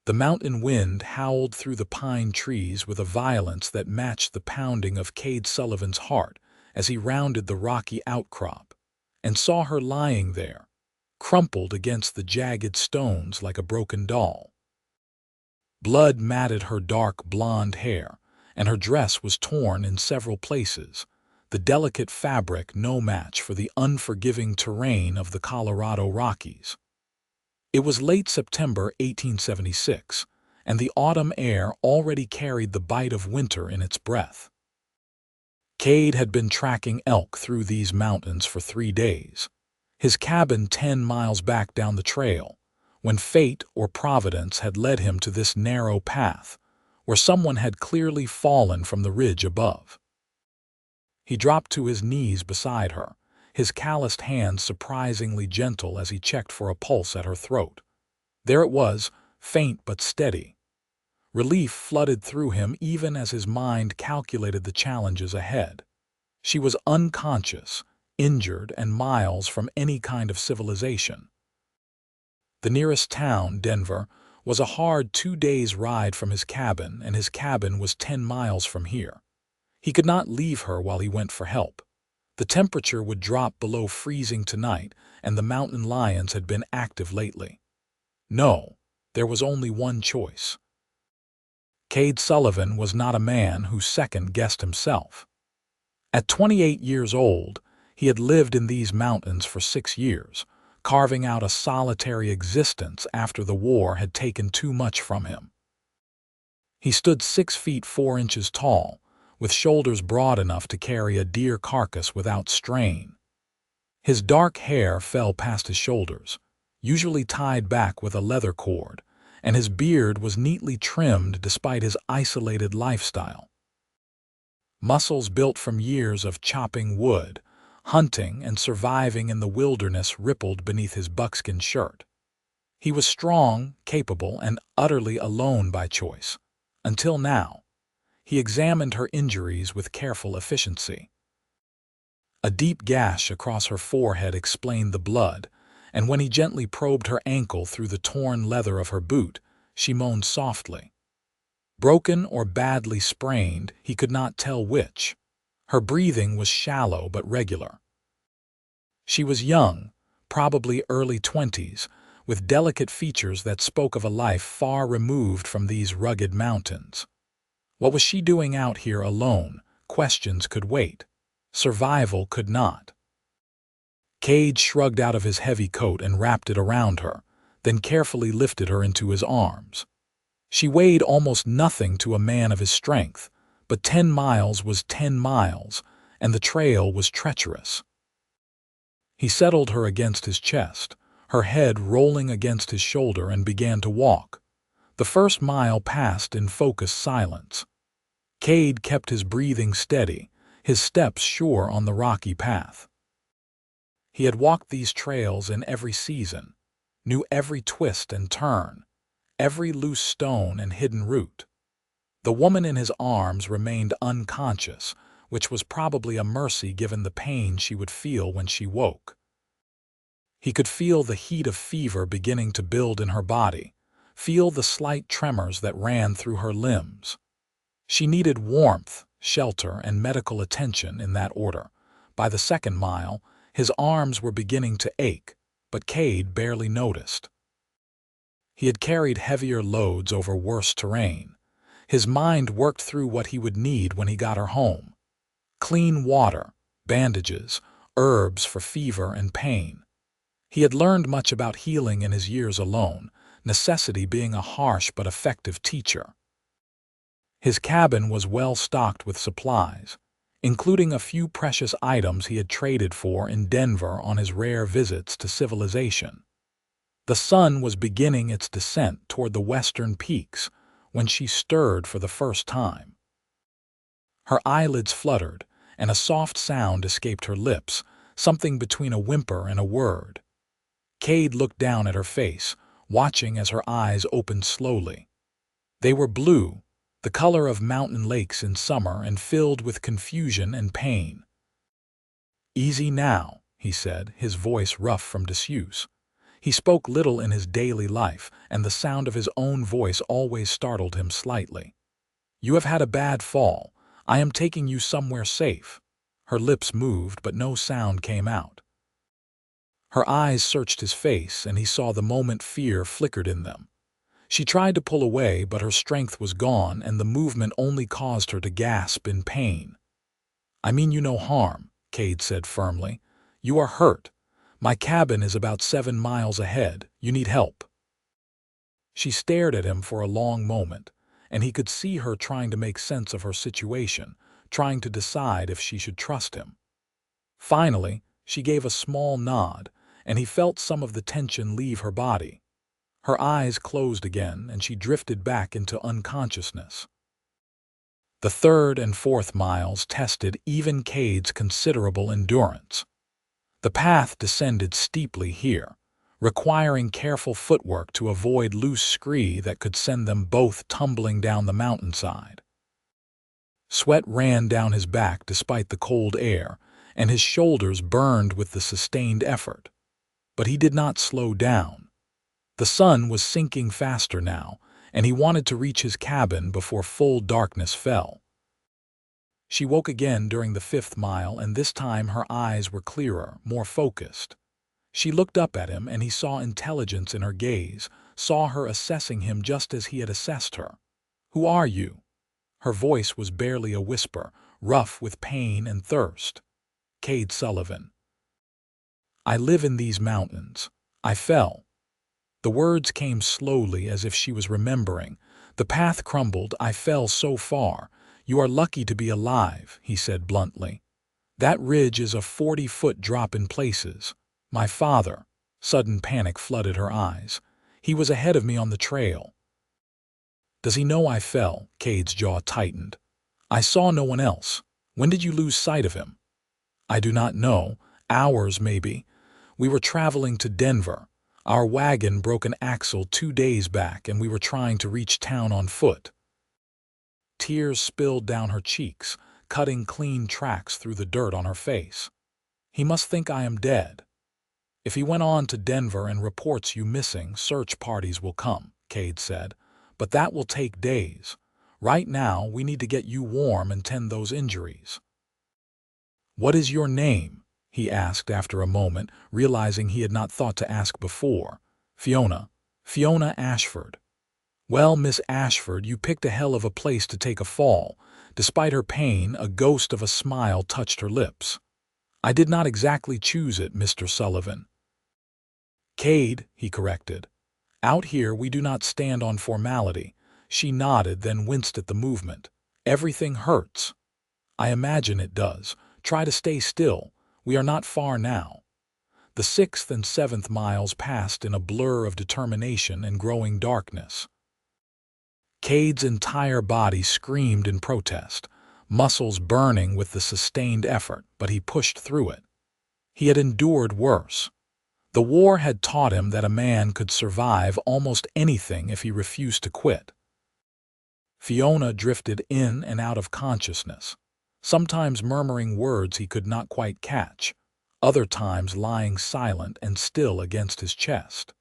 The mountain wind howled through the pine trees with a violence that matched the pounding of Kade Sullivan's heart as he rounded the rocky outcrop and saw her lying there, crumpled against the jagged stones like a broken doll. Blood matted her dark blonde hair, and her dress was torn in several places, the delicate fabric no match for the unforgiving terrain of the Colorado Rockies. It was late September 1876, and the autumn air already carried the bite of winter in its breath. Kade had been tracking elk through these mountains for 3 days, his cabin 10 miles back down the trail, when fate or providence had led him to this narrow path, where someone had clearly fallen from the ridge above. He dropped to his knees beside her, his calloused hands surprisingly gentle as he checked for a pulse at her throat. There it was, faint but steady. Relief flooded through him even as his mind calculated the challenges ahead. She was unconscious, injured, and miles from any kind of civilization. The nearest town, Denver, was a hard 2 days' ride from his cabin, and his cabin was 10 miles from here. He could not leave her while he went for help. The temperature would drop below freezing tonight, and the mountain lions had been active lately. No, there was only one choice. Kade Sullivan was not a man who second-guessed himself. At 28 years old, he had lived in these mountains for 6 years, carving out a solitary existence after the war had taken too much from him. He stood 6 feet 4 inches tall, with shoulders broad enough to carry a deer carcass without strain. His dark hair fell past his shoulders, usually tied back with a leather cord, and his beard was neatly trimmed despite his isolated lifestyle. Muscles built from years of chopping wood, hunting, and surviving in the wilderness rippled beneath his buckskin shirt. He was strong, capable, and utterly alone by choice, until now. He examined her injuries with careful efficiency. A deep gash across her forehead explained the blood, and when he gently probed her ankle through the torn leather of her boot, she moaned softly. Broken or badly sprained, he could not tell which. Her breathing was shallow but regular. She was young, probably early 20s, with delicate features that spoke of a life far removed from these rugged mountains. What was she doing out here alone? Questions could wait. Survival could not. Kade shrugged out of his heavy coat and wrapped it around her, then carefully lifted her into his arms. She weighed almost nothing to a man of his strength, but 10 miles was 10 miles, and the trail was treacherous. He settled her against his chest, her head rolling against his shoulder, and began to walk. The first mile passed in focused silence. Kade kept his breathing steady, his steps sure on the rocky path. He had walked these trails in every season, knew every twist and turn, every loose stone and hidden root. The woman in his arms remained unconscious, which was probably a mercy given the pain she would feel when she woke. He could feel the heat of fever beginning to build in her body, feel the slight tremors that ran through her limbs. She needed warmth, shelter, and medical attention in that order. By the second mile, his arms were beginning to ache, but Kade barely noticed. He had carried heavier loads over worse terrain. His mind worked through what he would need when he got her home. Clean water, bandages, herbs for fever and pain. He had learned much about healing in his years alone, necessity being a harsh but effective teacher. His cabin was well stocked with supplies, including a few precious items he had traded for in Denver on his rare visits to civilization. The sun was beginning its descent toward the western peaks when she stirred for the first time. Her eyelids fluttered, and a soft sound escaped her lips, something between a whimper and a word. Kade looked down at her face, watching as her eyes opened slowly. They were blue, the color of mountain lakes in summer, and filled with confusion and pain. "Easy now," he said, his voice rough from disuse. He spoke little in his daily life, and the sound of his own voice always startled him slightly. "You have had a bad fall. I am taking you somewhere safe." Her lips moved, but no sound came out. Her eyes searched his face, and he saw the moment fear flickered in them. She tried to pull away, but her strength was gone, and the movement only caused her to gasp in pain. "I mean you no harm," Kade said firmly. "You are hurt. My cabin is about 7 miles ahead. You need help." She stared at him for a long moment, and he could see her trying to make sense of her situation, trying to decide if she should trust him. Finally, she gave a small nod, and he felt some of the tension leave her body. Her eyes closed again, and she drifted back into unconsciousness. The 3rd and 4th miles tested even Kade's considerable endurance. The path descended steeply here, requiring careful footwork to avoid loose scree that could send them both tumbling down the mountainside. Sweat ran down his back despite the cold air, and his shoulders burned with the sustained effort. But he did not slow down. The sun was sinking faster now, and he wanted to reach his cabin before full darkness fell. She woke again during the 5th mile, and this time her eyes were clearer, more focused. She looked up at him, and he saw intelligence in her gaze, saw her assessing him just as he had assessed her. "Who are you?" Her voice was barely a whisper, rough with pain and thirst. "Kade Sullivan. I live in these mountains. I fell." The words came slowly, as if she was remembering. "The path crumbled. I fell so far. You are lucky to be alive," he said bluntly. "That ridge is a 40-foot drop in places. My father—" Sudden panic flooded her eyes. "He was ahead of me on the trail." "Does he know I fell?" Kade's jaw tightened. "I saw no one else. When did you lose sight of him?" "I do not know. Hours, maybe. We were traveling to Denver. Our wagon broke an axle 2 days back, and we were trying to reach town on foot." Tears spilled down her cheeks, cutting clean tracks through the dirt on her face. "He must think I am dead." "If he went on to Denver and reports you missing, search parties will come," Kade said. "But that will take days. Right now, we need to get you warm and tend those injuries." "What is your name?" he asked after a moment, realizing he had not thought to ask before. Fiona Ashford." "Well, Miss Ashford, you picked a hell of a place to take a fall." Despite her pain, a ghost of a smile touched her lips. "I did not exactly choose it, Mr. Sullivan." "Kade," he corrected. "Out here we do not stand on formality." She nodded, then winced at the movement. "Everything hurts." "I imagine it does. Try to stay still. We are not far now." The 6th and 7th miles passed in a blur of determination and growing darkness. Kade's entire body screamed in protest, muscles burning with the sustained effort, but he pushed through it. He had endured worse. The war had taught him that a man could survive almost anything if he refused to quit. Fiona drifted in and out of consciousness, sometimes murmuring words he could not quite catch, other times lying silent and still against his chest.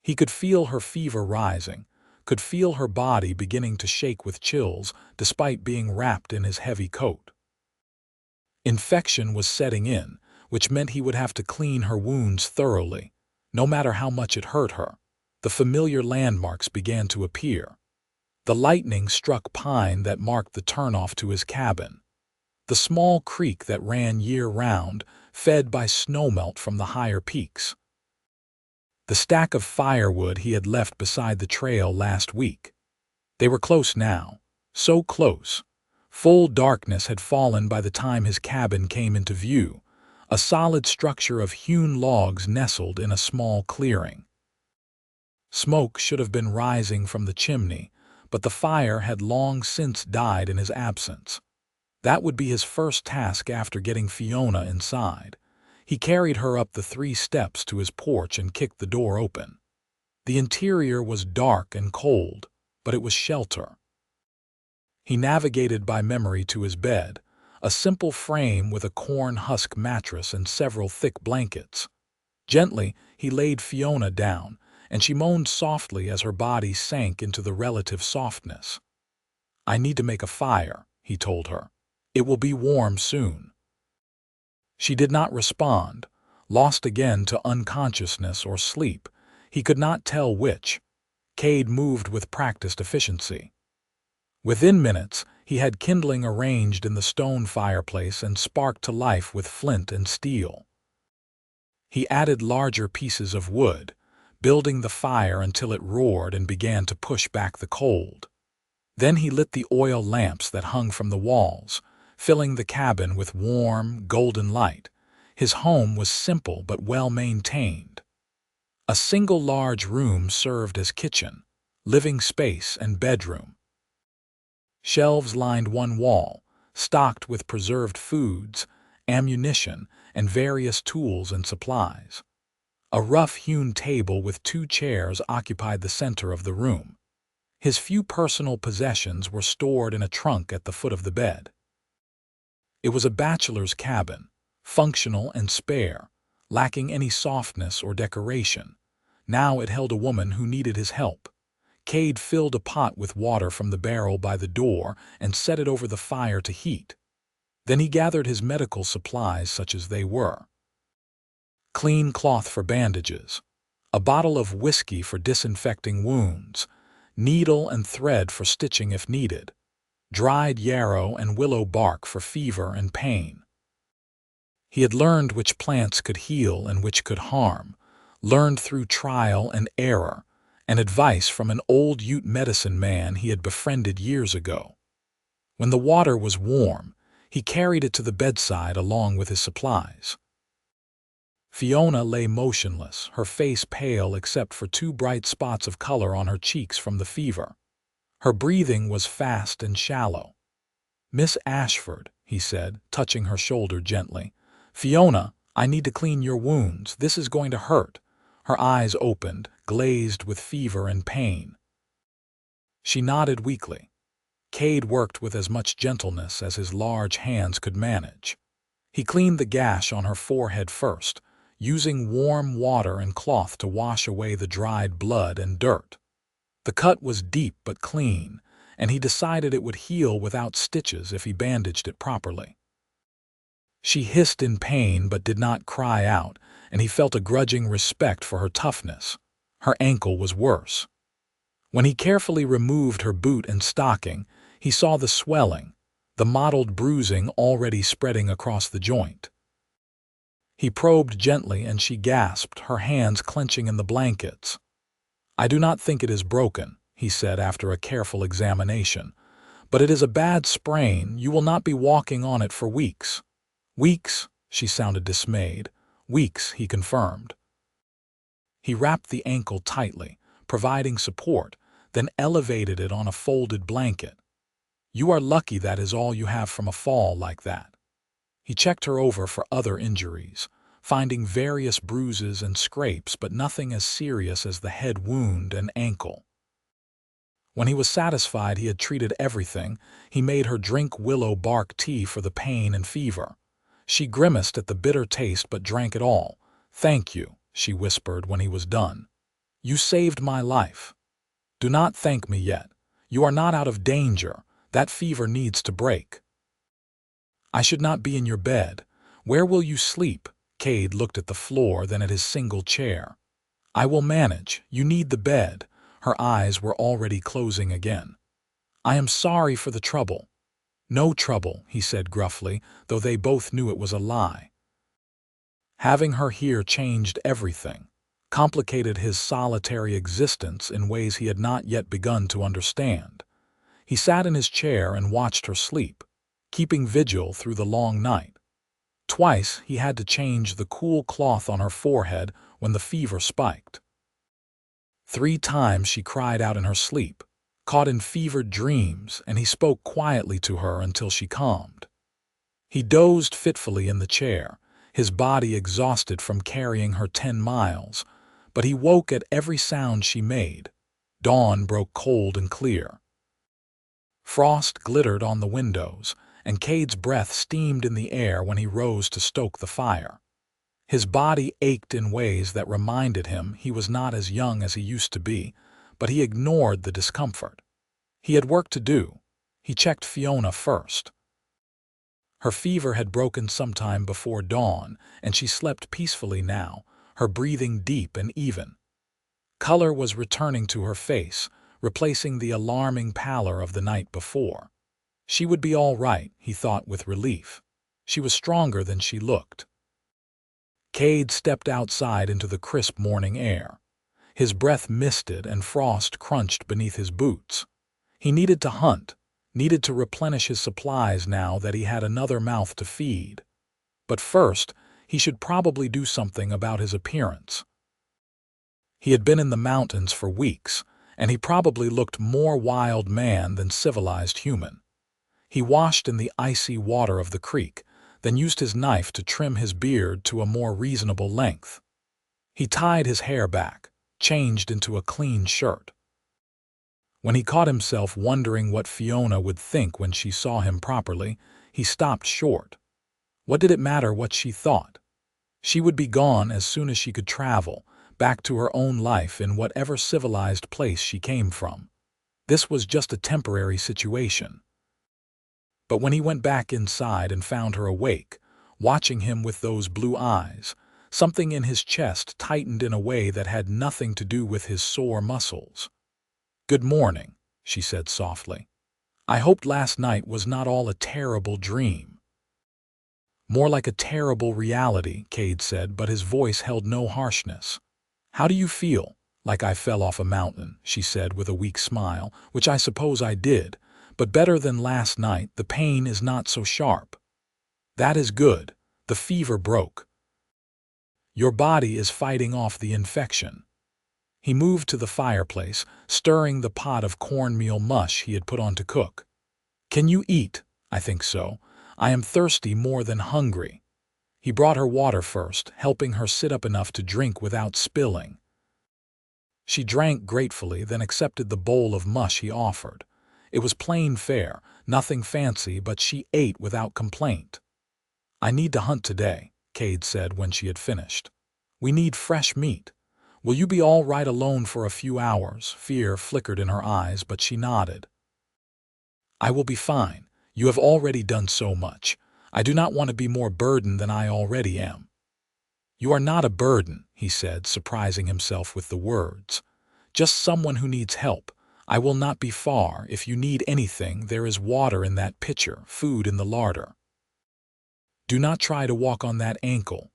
He could feel her fever rising, could feel her body beginning to shake with chills despite being wrapped in his heavy coat. Infection was setting in, which meant he would have to clean her wounds thoroughly, no matter how much it hurt her. The familiar landmarks began to appear. The lightning struck pine that marked the turnoff to his cabin. The small creek that ran year-round, fed by snowmelt from the higher peaks. The stack of firewood he had left beside the trail last week. They were close now, so close. Full darkness had fallen by the time his cabin came into view, a solid structure of hewn logs nestled in a small clearing. Smoke should have been rising from the chimney, but the fire had long since died in his absence. That would be his first task after getting Fiona inside. He carried her up the 3 steps to his porch and kicked the door open. The interior was dark and cold, but it was shelter. He navigated by memory to his bed, a simple frame with a corn husk mattress and several thick blankets. Gently, he laid Fiona down, and she moaned softly as her body sank into the relative softness. "I need to make a fire," he told her. "It will be warm soon." She did not respond, lost again to unconsciousness or sleep. He could not tell which. Kade moved with practiced efficiency. Within minutes, he had kindling arranged in the stone fireplace and sparked to life with flint and steel. He added larger pieces of wood, building the fire until it roared and began to push back the cold. Then he lit the oil lamps that hung from the walls, filling the cabin with warm, golden light. His home was simple but well-maintained. A single large room served as kitchen, living space, and bedroom. Shelves lined one wall, stocked with preserved foods, ammunition, and various tools and supplies. A rough-hewn table with 2 chairs occupied the center of the room. His few personal possessions were stored in a trunk at the foot of the bed. It was a bachelor's cabin, functional and spare, lacking any softness or decoration. Now it held a woman who needed his help. Kade filled a pot with water from the barrel by the door and set it over the fire to heat. Then he gathered his medical supplies such as they were. Clean cloth for bandages, a bottle of whiskey for disinfecting wounds, needle and thread for stitching if needed, dried yarrow and willow bark for fever and pain. He had learned which plants could heal and which could harm, learned through trial and error, and advice from an old Ute medicine man he had befriended years ago. When the water was warm, he carried it to the bedside along with his supplies. Fiona lay motionless, her face pale except for 2 bright spots of color on her cheeks from the fever. Her breathing was fast and shallow. "Miss Ashford," he said, touching her shoulder gently. "Fiona, I need to clean your wounds. This is going to hurt." Her eyes opened, glazed with fever and pain. She nodded weakly. Kade worked with as much gentleness as his large hands could manage. He cleaned the gash on her forehead first, using warm water and cloth to wash away the dried blood and dirt. The cut was deep but clean, and he decided it would heal without stitches if he bandaged it properly. She hissed in pain but did not cry out, and he felt a grudging respect for her toughness. Her ankle was worse. When he carefully removed her boot and stocking, he saw the swelling, the mottled bruising already spreading across the joint. He probed gently and she gasped, her hands clenching in the blankets. "I do not think it is broken," he said after a careful examination. "But it is a bad sprain. You will not be walking on it for weeks." "Weeks?" She sounded dismayed. "Weeks," he confirmed. He wrapped the ankle tightly, providing support, then elevated it on a folded blanket. "You are lucky that is all you have from a fall like that." He checked her over for other injuries, finding various bruises and scrapes but nothing as serious as the head wound and ankle. When he was satisfied he had treated everything, he made her drink willow bark tea for the pain and fever. She grimaced at the bitter taste but drank it all. "Thank you," she whispered when he was done. "You saved my life." "Do not thank me yet. You are not out of danger. That fever needs to break." "I should not be in your bed. Where will you sleep?" Kade looked at the floor, then at his single chair. "I will manage. You need the bed." Her eyes were already closing again. "I am sorry for the trouble." "No trouble," he said gruffly, though they both knew it was a lie. Having her here changed everything, complicated his solitary existence in ways he had not yet begun to understand. He sat in his chair and watched her sleep, keeping vigil through the long night. Twice he had to change the cool cloth on her forehead when the fever spiked. 3 times she cried out in her sleep, caught in fevered dreams, and he spoke quietly to her until she calmed. He dozed fitfully in the chair, his body exhausted from carrying her 10 miles, but he woke at every sound she made. Dawn broke cold and clear. Frost glittered on the windows, and Kade's breath steamed in the air when he rose to stoke the fire. His body ached in ways that reminded him he was not as young as he used to be, but he ignored the discomfort. He had work to do. He checked Fiona first. Her fever had broken sometime before dawn, and she slept peacefully now, her breathing deep and even. Color was returning to her face, replacing the alarming pallor of the night before. She would be all right, he thought with relief. She was stronger than she looked. Kade stepped outside into the crisp morning air. His breath misted and frost crunched beneath his boots. He needed to hunt, needed to replenish his supplies now that he had another mouth to feed. But first, he should probably do something about his appearance. He had been in the mountains for weeks, and he probably looked more wild man than civilized human. He washed in the icy water of the creek, then used his knife to trim his beard to a more reasonable length. He tied his hair back, changed into a clean shirt. When he caught himself wondering what Fiona would think when she saw him properly, he stopped short. What did it matter what she thought? She would be gone as soon as she could travel, back to her own life in whatever civilized place she came from. This was just a temporary situation. But when he went back inside and found her awake, watching him with those blue eyes, something in his chest tightened in a way that had nothing to do with his sore muscles. "Good morning," she said softly. "I hoped last night was not all a terrible dream." "More like a terrible reality," Kade said, but his voice held no harshness. "How do you feel?" "Like I fell off a mountain," she said with a weak smile, "which I suppose I did, but better than last night. The pain is not so sharp." "That is good. The fever broke. Your body is fighting off the infection." He moved to the fireplace, stirring the pot of cornmeal mush he had put on to cook. "Can you eat?" "I think so. I am thirsty more than hungry." He brought her water first, helping her sit up enough to drink without spilling. She drank gratefully, then accepted the bowl of mush he offered. It was plain fare, nothing fancy, but she ate without complaint. "I need to hunt today," Kade said when she had finished. "We need fresh meat. Will you be all right alone for a few hours?" Fear flickered in her eyes, but she nodded. "I will be fine. You have already done so much. I do not want to be more burdened than I already am." "You are not a burden," he said, surprising himself with the words. "Just someone who needs help. I will not be far. If you need anything, there is water in that pitcher, food in the larder. Do not try to walk on that ankle."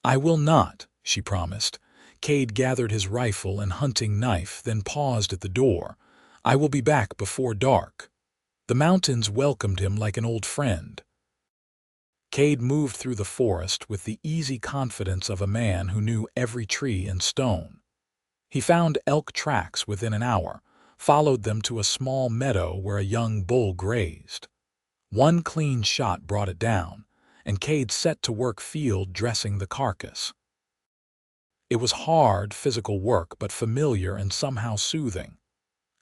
"I will not," she promised. Kade gathered his rifle and hunting knife, then paused at the door. "I will be back before dark." The mountains welcomed him like an old friend. Kade moved through the forest with the easy confidence of a man who knew every tree and stone. He found elk tracks within an hour, followed them to a small meadow where a young bull grazed. One clean shot brought it down, and Kade set to work field dressing the carcass. It was hard, physical work, but familiar and somehow soothing.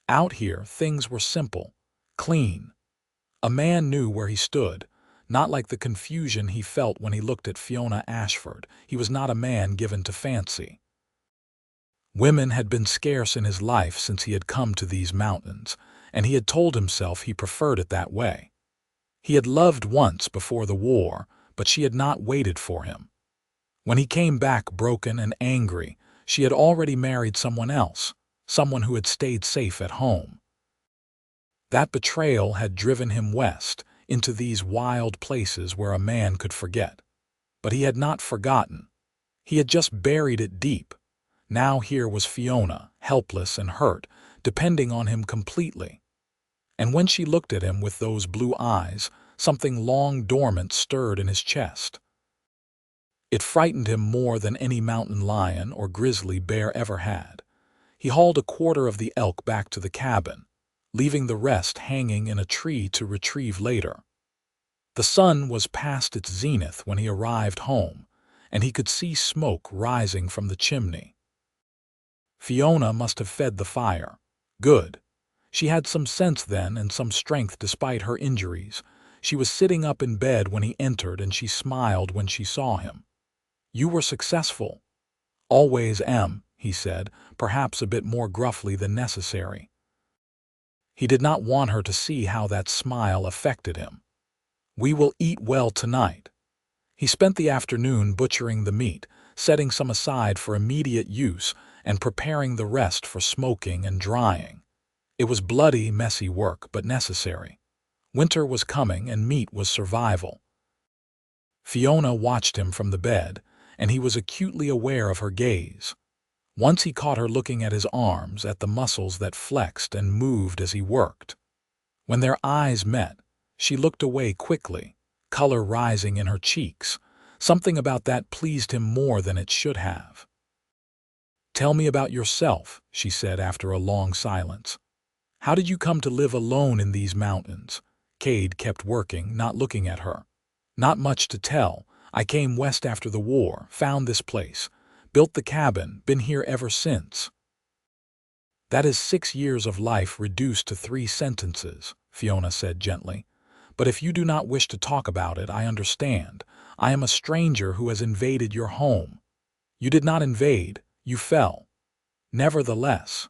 Out here, things were simple, clean. A man knew where he stood, not like the confusion he felt when he looked at Fiona Ashford. He was not a man given to fancy. Women had been scarce in his life since he had come to these mountains, and he had told himself he preferred it that way. He had loved once before the war, but she had not waited for him. When he came back broken and angry, she had already married someone else, someone who had stayed safe at home. That betrayal had driven him west, into these wild places where a man could forget. But he had not forgotten. He had just buried it deep. Now here was Fiona, helpless and hurt, depending on him completely. And when she looked at him with those blue eyes, something long dormant stirred in his chest. It frightened him more than any mountain lion or grizzly bear ever had. He hauled a quarter of the elk back to the cabin, leaving the rest hanging in a tree to retrieve later. The sun was past its zenith when he arrived home, and he could see smoke rising from the chimney. Fiona must have fed the fire. Good. She had some sense then and some strength despite her injuries. She was sitting up in bed when he entered, and she smiled when she saw him. You were successful. Always am, he said, perhaps a bit more gruffly than necessary. He did not want her to see how that smile affected him. We will eat well tonight. He spent the afternoon butchering the meat, setting some aside for immediate use, and preparing the rest for smoking and drying. It was bloody, messy work, but necessary. Winter was coming, and meat was survival. Fiona watched him from the bed, and he was acutely aware of her gaze. Once he caught her looking at his arms, at the muscles that flexed and moved as he worked. When their eyes met, she looked away quickly, color rising in her cheeks. Something about that pleased him more than it should have. "Tell me about yourself," she said after a long silence. "How did you come to live alone in these mountains?" Kade kept working, not looking at her. "Not much to tell. I came west after the war, found this place, built the cabin, been here ever since." "That is 6 years of life reduced to 3 sentences," Fiona said gently. "But if you do not wish to talk about it, I understand. I am a stranger who has invaded your home." "You did not invade, you fell." "Nevertheless."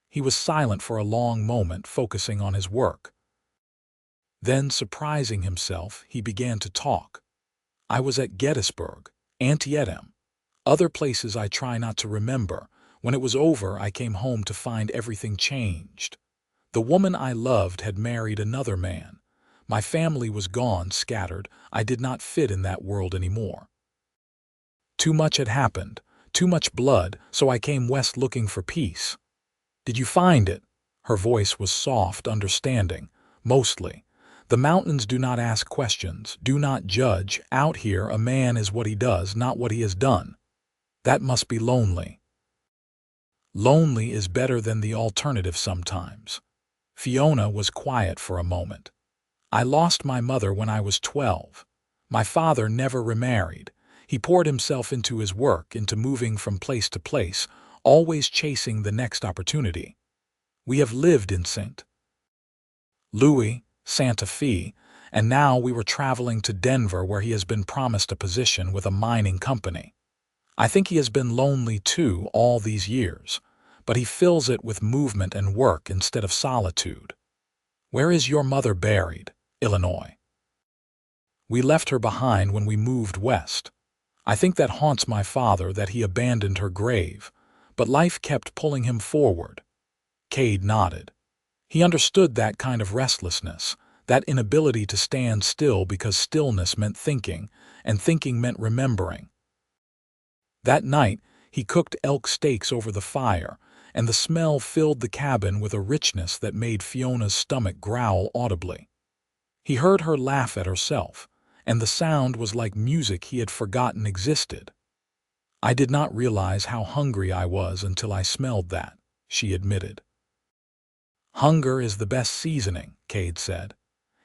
He was silent for a long moment, focusing on his work. Then, surprising himself, he began to talk. "I was at Gettysburg, Antietam. Other places I try not to remember. When it was over, I came home to find everything changed. The woman I loved had married another man. My family was gone, scattered. I did not fit in that world anymore. Too much had happened, too much blood, so I came west looking for peace." "Did you find it?" Her voice was soft, understanding. "Mostly. The mountains do not ask questions, do not judge. Out here, a man is what he does, not what he has done. That must be lonely." "Lonely is better than the alternative sometimes." Fiona was quiet for a moment. "I lost my mother when I was 12. My father never remarried. He poured himself into his work, into moving from place to place, always chasing the next opportunity. We have lived in St. Louis, Santa Fe, and now we were traveling to Denver, where he has been promised a position with a mining company. I think he has been lonely too all these years, but he fills it with movement and work instead of solitude." "Where is your mother buried?" "Illinois. We left her behind when we moved west. I think that haunts my father, that he abandoned her grave, but life kept pulling him forward." Kade nodded. He understood that kind of restlessness, that inability to stand still because stillness meant thinking, and thinking meant remembering. That night, he cooked elk steaks over the fire, and the smell filled the cabin with a richness that made Fiona's stomach growl audibly. He heard her laugh at herself, and the sound was like music he had forgotten existed. "I did not realize how hungry I was until I smelled that," she admitted. "Hunger is the best seasoning," Kade said.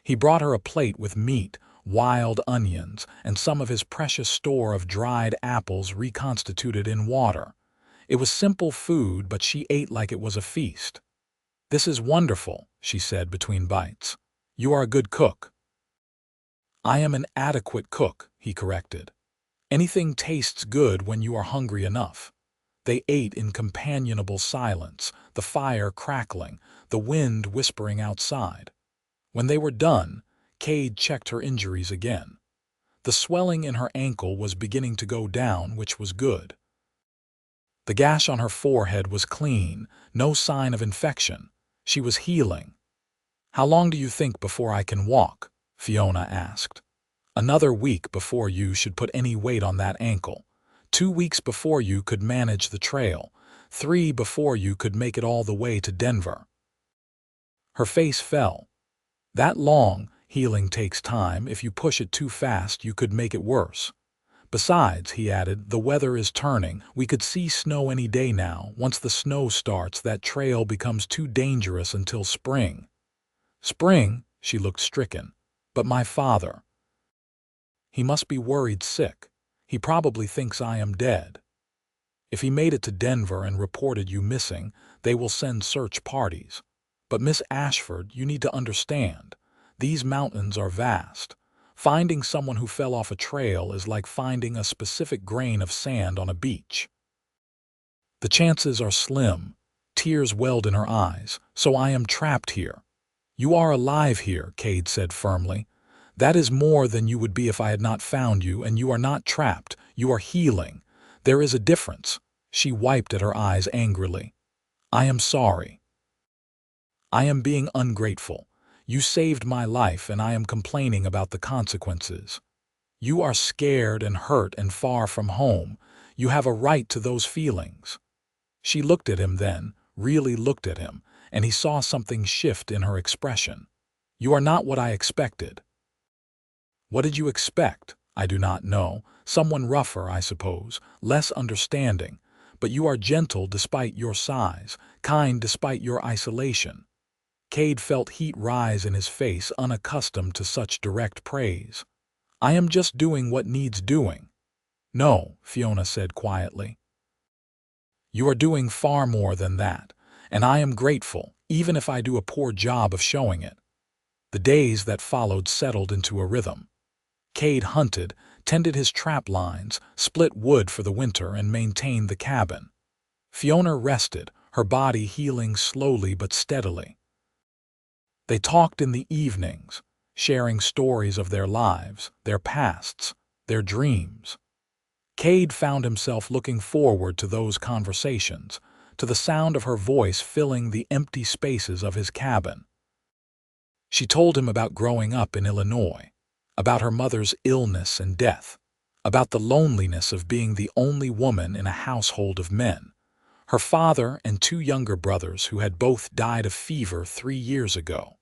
He brought her a plate with meat, wild onions, and some of his precious store of dried apples reconstituted in water. It was simple food, but she ate like it was a feast. "This is wonderful," she said between bites. "You are a good cook." "I am an adequate cook," he corrected. "Anything tastes good when you are hungry enough." They ate in companionable silence, the fire crackling, the wind whispering outside. When they were done, Kade checked her injuries again. The swelling in her ankle was beginning to go down, which was good. The gash on her forehead was clean, no sign of infection. She was healing. "How long do you think before I can walk?" Fiona asked. "Another week before you should put any weight on that ankle. 2 weeks before you could manage the trail. 3 before you could make it all the way to Denver." Her face fell. "That long, healing takes time. If you push it too fast, you could make it worse. Besides," he added, "the weather is turning. We could see snow any day now. Once the snow starts, that trail becomes too dangerous until spring." "Spring?" She looked stricken. "But my father." "He must be worried sick. He probably thinks I am dead. If he made it to Denver and reported you missing, they will send search parties. But Miss Ashford, you need to understand. These mountains are vast. Finding someone who fell off a trail is like finding a specific grain of sand on a beach. The chances are slim. Tears welled in her eyes. So I am trapped here. You are alive here, Kade said firmly. That is more than you would be if I had not found you, and you are not trapped. You are healing. There is a difference. She wiped at her eyes angrily. I am sorry. I am being ungrateful. You saved my life, and I am complaining about the consequences. You are scared and hurt and far from home. You have a right to those feelings. She looked at him then, really looked at him, and he saw something shift in her expression. You are not what I expected. What did you expect? I do not know. Someone rougher, I suppose, less understanding. But you are gentle despite your size, kind despite your isolation. Kade felt heat rise in his face, unaccustomed to such direct praise. I am just doing what needs doing. No, Fiona said quietly. You are doing far more than that, and I am grateful, even if I do a poor job of showing it. The days that followed settled into a rhythm. Kade hunted, tended his trap lines, split wood for the winter, and maintained the cabin. Fiona rested, her body healing slowly but steadily. They talked in the evenings, sharing stories of their lives, their pasts, their dreams. Kade found himself looking forward to those conversations, to the sound of her voice filling the empty spaces of his cabin. She told him about growing up in Illinois, about her mother's illness and death, about the loneliness of being the only woman in a household of men, her father and 2 younger brothers who had both died of fever 3 years ago.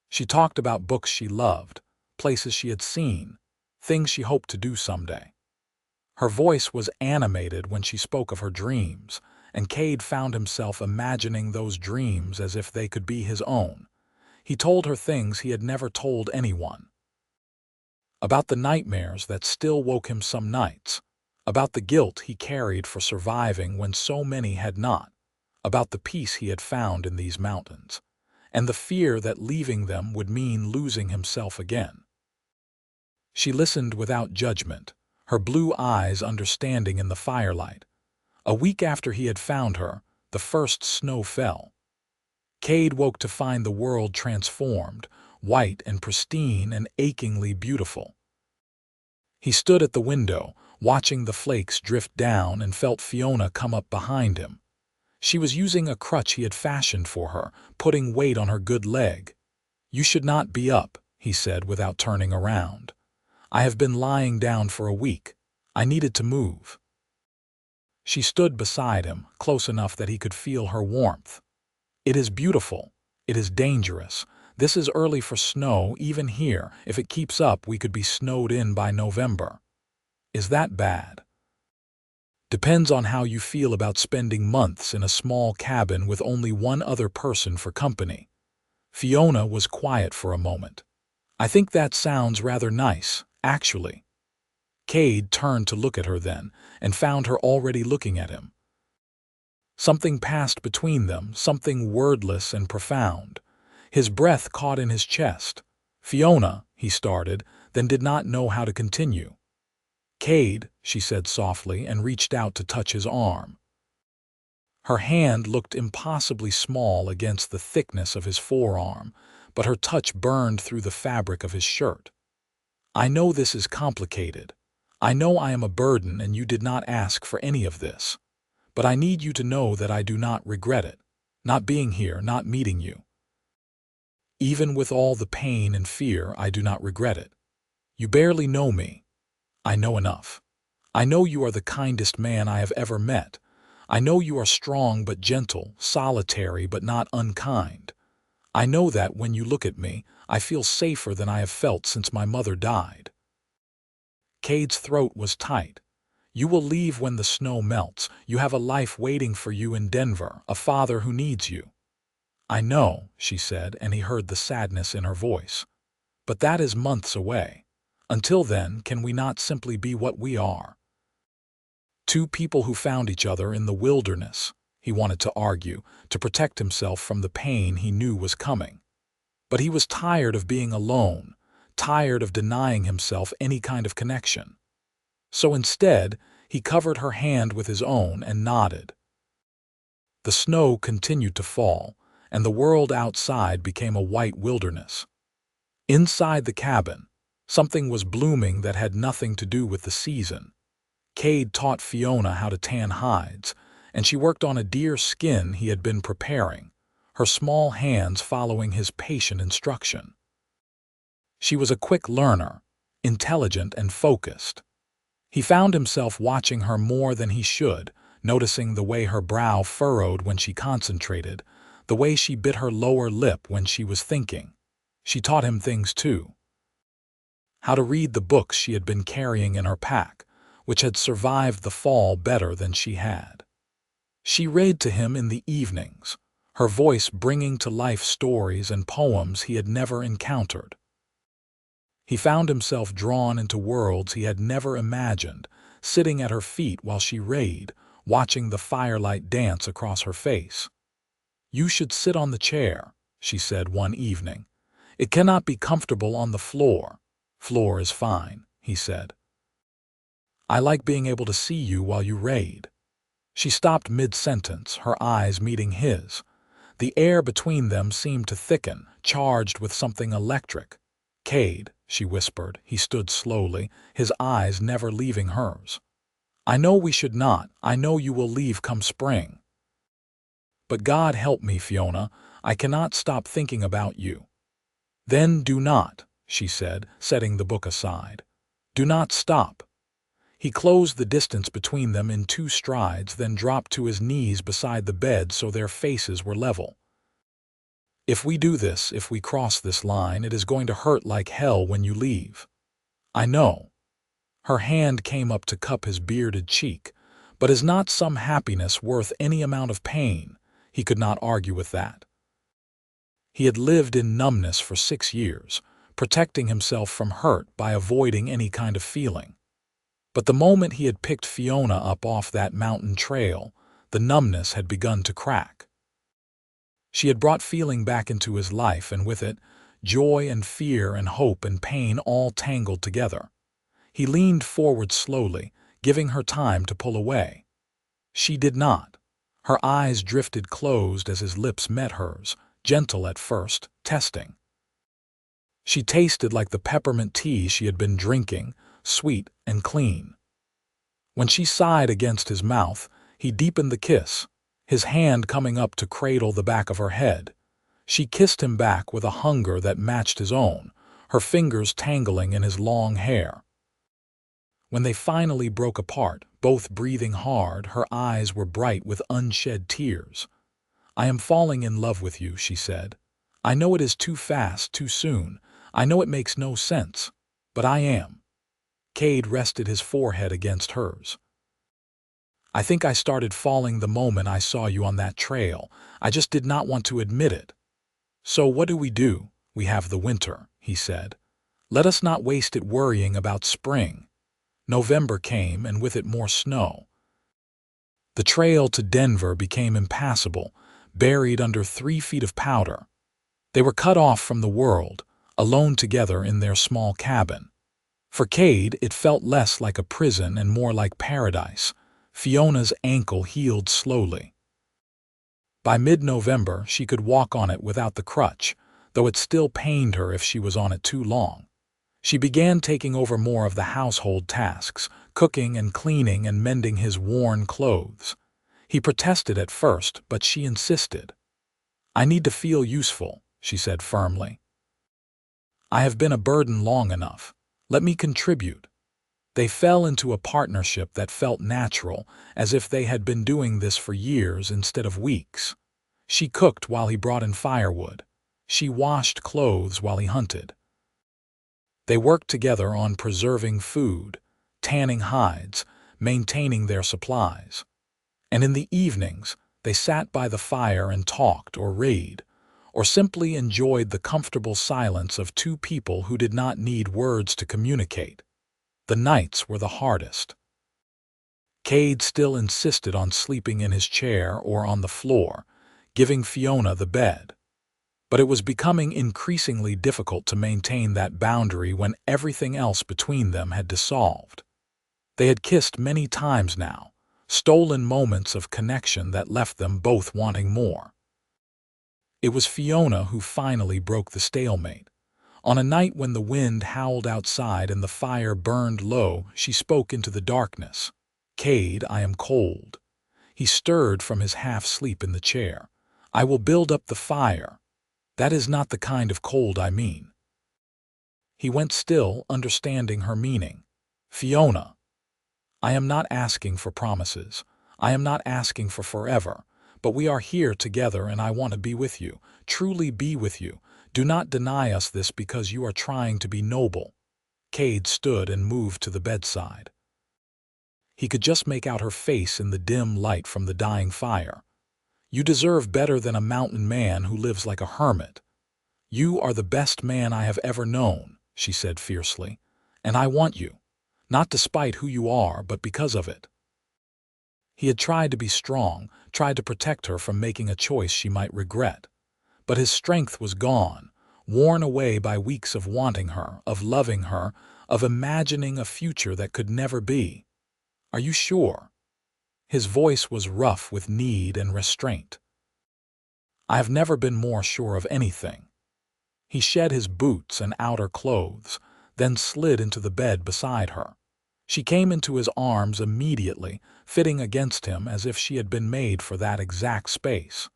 She talked about books she loved, places she had seen, things she hoped to do someday. Her voice was animated when she spoke of her dreams, and Kade found himself imagining those dreams as if they could be his own. He told her things he had never told anyone. About the nightmares that still woke him some nights, about the guilt he carried for surviving when so many had not, about the peace he had found in these mountains, and the fear that leaving them would mean losing himself again. She listened without judgment, her blue eyes understanding in the firelight. A week after he had found her, the first snow fell. Kade woke to find the world transformed, white and pristine and achingly beautiful. He stood at the window, watching the flakes drift down, and felt Fiona come up behind him. She was using a crutch he had fashioned for her, putting weight on her good leg. You should not be up, he said without turning around. I have been lying down for a week. I needed to move. She stood beside him, close enough that he could feel her warmth. It is beautiful. It is dangerous. This is early for snow, even here. If it keeps up, we could be snowed in by November. Is that bad? Depends on how you feel about spending months in a small cabin with only one other person for company. Fiona was quiet for a moment. I think that sounds rather nice, actually. Kade turned to look at her then, and found her already looking at him. Something passed between them, something wordless and profound. His breath caught in his chest. Fiona, he started, then did not know how to continue. Kade, she said softly, and reached out to touch his arm. Her hand looked impossibly small against the thickness of his forearm, but her touch burned through the fabric of his shirt. I know this is complicated. I know I am a burden and you did not ask for any of this. But I need you to know that I do not regret it, not being here, not meeting you. Even with all the pain and fear, I do not regret it. You barely know me. I know enough. I know you are the kindest man I have ever met. I know you are strong but gentle, solitary but not unkind. I know that when you look at me, I feel safer than I have felt since my mother died. Kade's throat was tight. You will leave when the snow melts. You have a life waiting for you in Denver, a father who needs you. I know, she said, and he heard the sadness in her voice. But that is months away. Until then, can we not simply be what we are? 2 people who found each other in the wilderness, he wanted to argue, to protect himself from the pain he knew was coming. But he was tired of being alone, tired of denying himself any kind of connection. So instead, he covered her hand with his own and nodded. The snow continued to fall, and the world outside became a white wilderness. Inside the cabin, something was blooming that had nothing to do with the season. Kade taught Fiona how to tan hides, and she worked on a deer skin he had been preparing, her small hands following his patient instruction. She was a quick learner, intelligent and focused. He found himself watching her more than he should, noticing the way her brow furrowed when she concentrated, the way she bit her lower lip when she was thinking. She taught him things too. How to read the books she had been carrying in her pack, which had survived the fall better than she had. She read to him in the evenings, her voice bringing to life stories and poems he had never encountered. He found himself drawn into worlds he had never imagined, sitting at her feet while she read, watching the firelight dance across her face. "You should sit on the chair," she said one evening. "It cannot be comfortable on the floor." "Floor is fine," he said. "I like being able to see you while you read." She stopped mid-sentence, her eyes meeting his. The air between them seemed to thicken, charged with something electric. "Kade," she whispered. He stood slowly, his eyes never leaving hers. "I know we should not. I know you will leave come spring. But God help me, Fiona, I cannot stop thinking about you." "Then do not," she said, setting the book aside. "Do not stop." He closed the distance between them in 2 strides, then dropped to his knees beside the bed so their faces were level. "If we do this, if we cross this line, it is going to hurt like hell when you leave." "I know." Her hand came up to cup his bearded cheek. "But is not some happiness worth any amount of pain?" He could not argue with that. He had lived in numbness for 6 years, protecting himself from hurt by avoiding any kind of feeling. But the moment he had picked Fiona up off that mountain trail, the numbness had begun to crack. She had brought feeling back into his life, and with it, joy and fear and hope and pain all tangled together. He leaned forward slowly, giving her time to pull away. She did not. Her eyes drifted closed as his lips met hers, gentle at first, testing. She tasted like the peppermint tea she had been drinking, sweet and clean. When she sighed against his mouth, he deepened the kiss, his hand coming up to cradle the back of her head. She kissed him back with a hunger that matched his own, her fingers tangling in his long hair. When they finally broke apart, both breathing hard, her eyes were bright with unshed tears. "I am falling in love with you," she said. "I know it is too fast, too soon. I know it makes no sense. But I am." Kade rested his forehead against hers. "I think I started falling the moment I saw you on that trail. I just did not want to admit it." "So what do? We have the winter," he said. "Let us not waste it worrying about spring." November came, and with it more snow. The trail to Denver became impassable, buried under 3 feet of powder. They were cut off from the world, alone together in their small cabin. For Kade, it felt less like a prison and more like paradise. Fiona's ankle healed slowly. By mid-November, she could walk on it without the crutch, though it still pained her if she was on it too long. She began taking over more of the household tasks, cooking and cleaning and mending his worn clothes. He protested at first, but she insisted. "I need to feel useful," she said firmly. "I have been a burden long enough. Let me contribute." They fell into a partnership that felt natural, as if they had been doing this for years instead of weeks. She cooked while he brought in firewood. She washed clothes while he hunted. They worked together on preserving food, tanning hides, maintaining their supplies. And in the evenings, they sat by the fire and talked or read, or simply enjoyed the comfortable silence of 2 people who did not need words to communicate. The nights were the hardest. Kade still insisted on sleeping in his chair or on the floor, giving Fiona the bed. But it was becoming increasingly difficult to maintain that boundary when everything else between them had dissolved. They had kissed many times now, stolen moments of connection that left them both wanting more. It was Fiona who finally broke the stalemate. On a night when the wind howled outside and the fire burned low, she spoke into the darkness. "Kade, I am cold." He stirred from his half-sleep in the chair. "I will build up the fire. That is not the kind of cold I mean." He went still, understanding her meaning. "Fiona, I am not asking for promises. I am not asking for forever. But we are here together and I want to be with you, truly be with you. Do not deny us this because you are trying to be noble." Kade stood and moved to the bedside. He could just make out her face in the dim light from the dying fire. "You deserve better than a mountain man who lives like a hermit. You are the best man I have ever known," she said fiercely. "And I want you, not despite who you are, but because of it." He had tried to be strong, tried to protect her from making a choice she might regret. But his strength was gone, worn away by weeks of wanting her, of loving her, of imagining a future that could never be. "Are you sure?" His voice was rough with need and restraint. "I have never been more sure of anything." He shed his boots and outer clothes, then slid into the bed beside her. She came into his arms immediately, fitting against him as if she had been made for that exact space.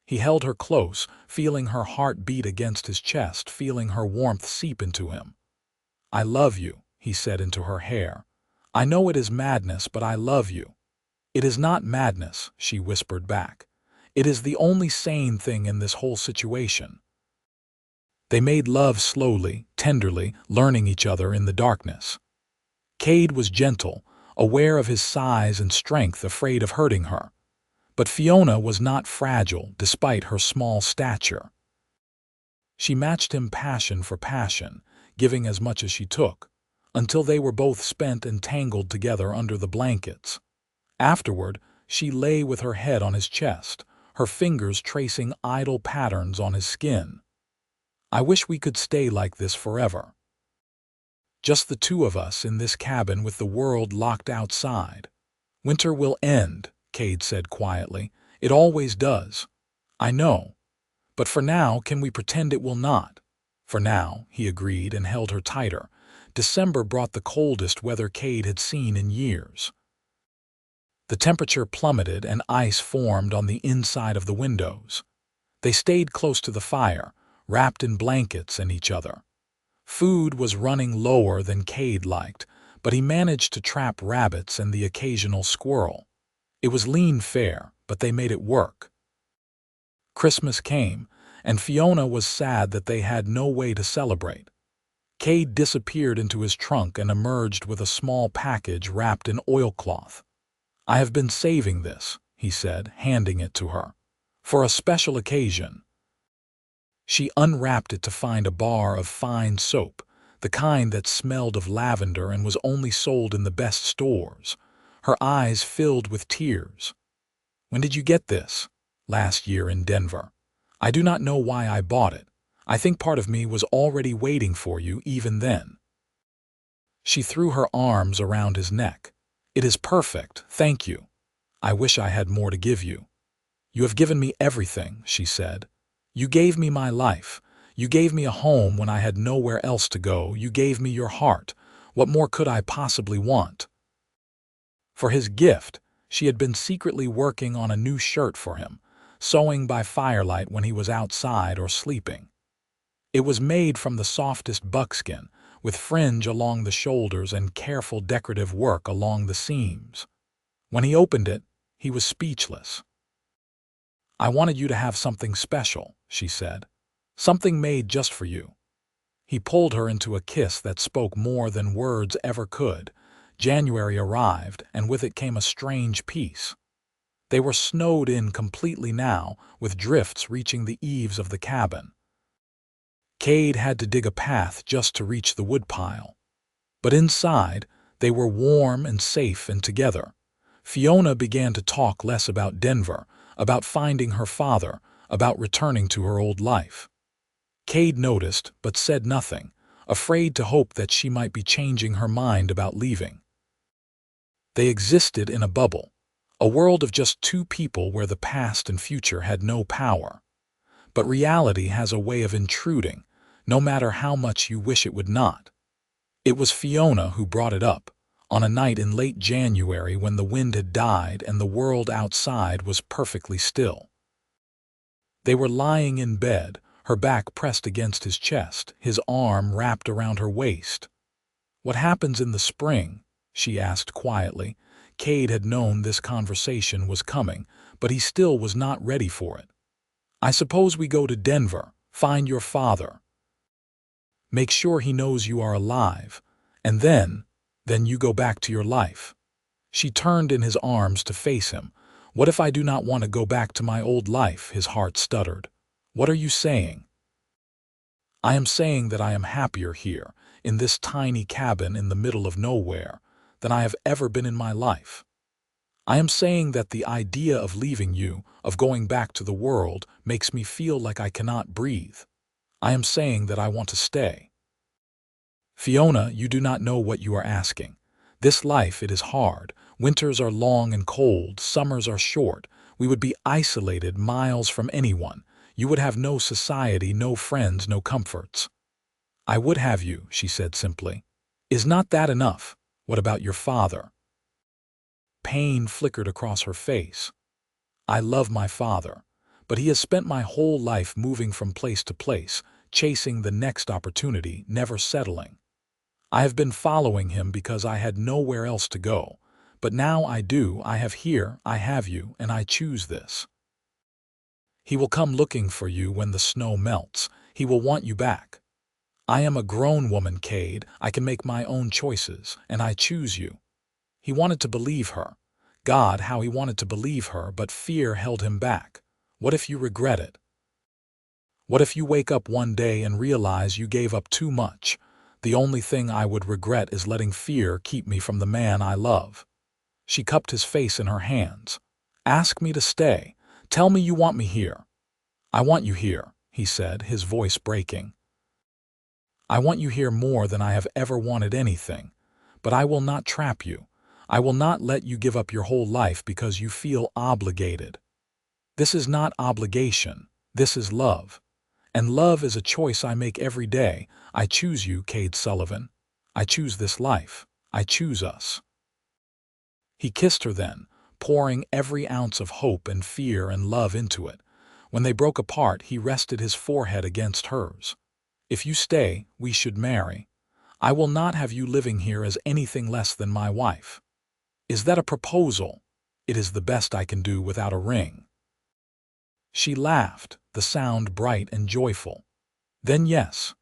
He held her close, feeling her heart beat against his chest, feeling her warmth seep into him. "I love you," he said into her hair. "I know it is madness, but I love you." "It is not madness," she whispered back. "It is the only sane thing in this whole situation." They made love slowly, tenderly, learning each other in the darkness. Kade was gentle, aware of his size and strength, afraid of hurting her. But Fiona was not fragile, despite her small stature. She matched him passion for passion, giving as much as she took, until they were both spent and tangled together under the blankets. Afterward, she lay with her head on his chest, her fingers tracing idle patterns on his skin. "I wish we could stay like this forever. Just the two of us in this cabin with the world locked outside." "Winter will end," Kade said quietly. "It always does." "I know. But for now, can we pretend it will not?" "For now," he agreed and held her tighter. December brought the coldest weather Kade had seen in years. The temperature plummeted and ice formed on the inside of the windows. They stayed close to the fire, wrapped in blankets and each other. Food was running lower than Kade liked, but he managed to trap rabbits and the occasional squirrel. It was lean fare, but they made it work. Christmas came, and Fiona was sad that they had no way to celebrate. Kade disappeared into his trunk and emerged with a small package wrapped in oilcloth. "I have been saving this," he said, handing it to her, "for a special occasion." She unwrapped it to find a bar of fine soap, the kind that smelled of lavender and was only sold in the best stores. Her eyes filled with tears. "When did you get this?" "Last year in Denver. I do not know why I bought it. I think part of me was already waiting for you even then." She threw her arms around his neck. "It is perfect, thank you. I wish I had more to give you." "You have given me everything," she said. "You gave me my life. You gave me a home when I had nowhere else to go. You gave me your heart. What more could I possibly want?" For his gift, she had been secretly working on a new shirt for him, sewing by firelight when he was outside or sleeping. It was made from the softest buckskin, with fringe along the shoulders and careful decorative work along the seams. When he opened it, he was speechless. "I wanted you to have something special," she said. "Something made just for you." He pulled her into a kiss that spoke more than words ever could. January arrived, and with it came a strange peace. They were snowed in completely now, with drifts reaching the eaves of the cabin. Kade had to dig a path just to reach the woodpile. But inside, they were warm and safe and together. Fiona began to talk less about Denver, about finding her father, about returning to her old life. Kade noticed, but said nothing, afraid to hope that she might be changing her mind about leaving. They existed in a bubble, a world of just two people where the past and future had no power. But reality has a way of intruding, no matter how much you wish it would not. It was Fiona who brought it up, on a night in late January when the wind had died and the world outside was perfectly still. They were lying in bed, her back pressed against his chest, his arm wrapped around her waist. "What happens in the spring?" she asked quietly. Kade had known this conversation was coming, but he still was not ready for it. "I suppose we go to Denver, find your father. Make sure he knows you are alive, and then you go back to your life." She turned in his arms to face him. "What if I do not want to go back to my old life?" his heart stuttered. "What are you saying?" "I am saying that I am happier here, in this tiny cabin in the middle of nowhere, than I have ever been in my life. I am saying that the idea of leaving you, of going back to the world, makes me feel like I cannot breathe. I am saying that I want to stay." "Fiona, you do not know what you are asking. This life, it is hard. Winters are long and cold, summers are short. We would be isolated miles from anyone. You would have no society, no friends, no comforts." "I would have you," she said simply. "Is not that enough? What about your father?" Pain flickered across her face. "I love my father, but he has spent my whole life moving from place to place, chasing the next opportunity, never settling. I have been following him because I had nowhere else to go. But now I do. I have here, I have you, and I choose this. He will come looking for you when the snow melts. He will want you back. I am a grown woman, Kade. I can make my own choices, and I choose you." He wanted to believe her. God, how he wanted to believe her, but fear held him back. What if you regret it? What if you wake up one day and realize you gave up too much? "The only thing I would regret is letting fear keep me from the man I love." She cupped his face in her hands. "Ask me to stay. Tell me you want me here." "I want you here," he said, his voice breaking. "I want you here more than I have ever wanted anything. But I will not trap you. I will not let you give up your whole life because you feel obligated. This is not obligation. This is love. And love is a choice I make every day. I choose you, Kade Sullivan. I choose this life. I choose us." He kissed her then, pouring every ounce of hope and fear and love into it. When they broke apart, he rested his forehead against hers. "If you stay, we should marry. I will not have you living here as anything less than my wife. Is that a proposal?" "It is the best I can do without a ring." She laughed, the sound bright and joyful. "Then yes.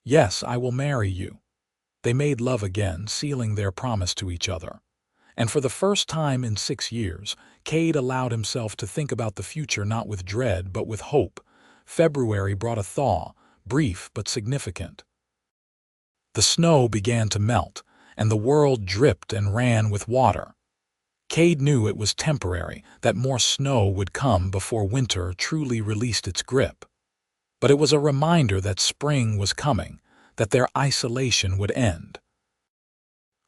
Yes, I will marry you." They made love again, sealing their promise to each other. And for the first time in 6 years, Kade allowed himself to think about the future not with dread but with hope. February brought a thaw, brief but significant. The snow began to melt, and the world dripped and ran with water. Kade knew it was temporary, that more snow would come before winter truly released its grip. But it was a reminder that spring was coming, that their isolation would end.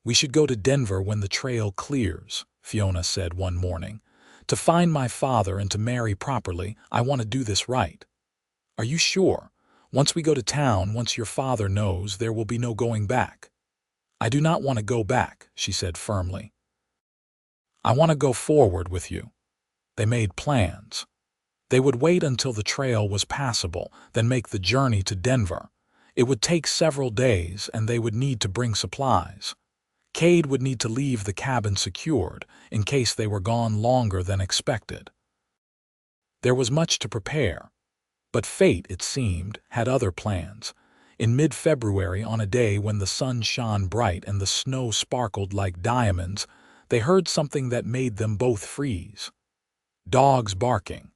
"We should go to Denver when the trail clears," Fiona said one morning. "To find my father and to marry properly, I want to do this right." "Are you sure? Once we go to town, once your father knows, there will be no going back." "I do not want to go back," she said firmly. "I want to go forward with you." They made plans. They would wait until the trail was passable, then make the journey to Denver. It would take several days, and they would need to bring supplies. Kade would need to leave the cabin secured, in case they were gone longer than expected. There was much to prepare. But fate, it seemed, had other plans. In mid-February, on a day when the sun shone bright and the snow sparkled like diamonds, they heard something that made them both freeze. Dogs barking,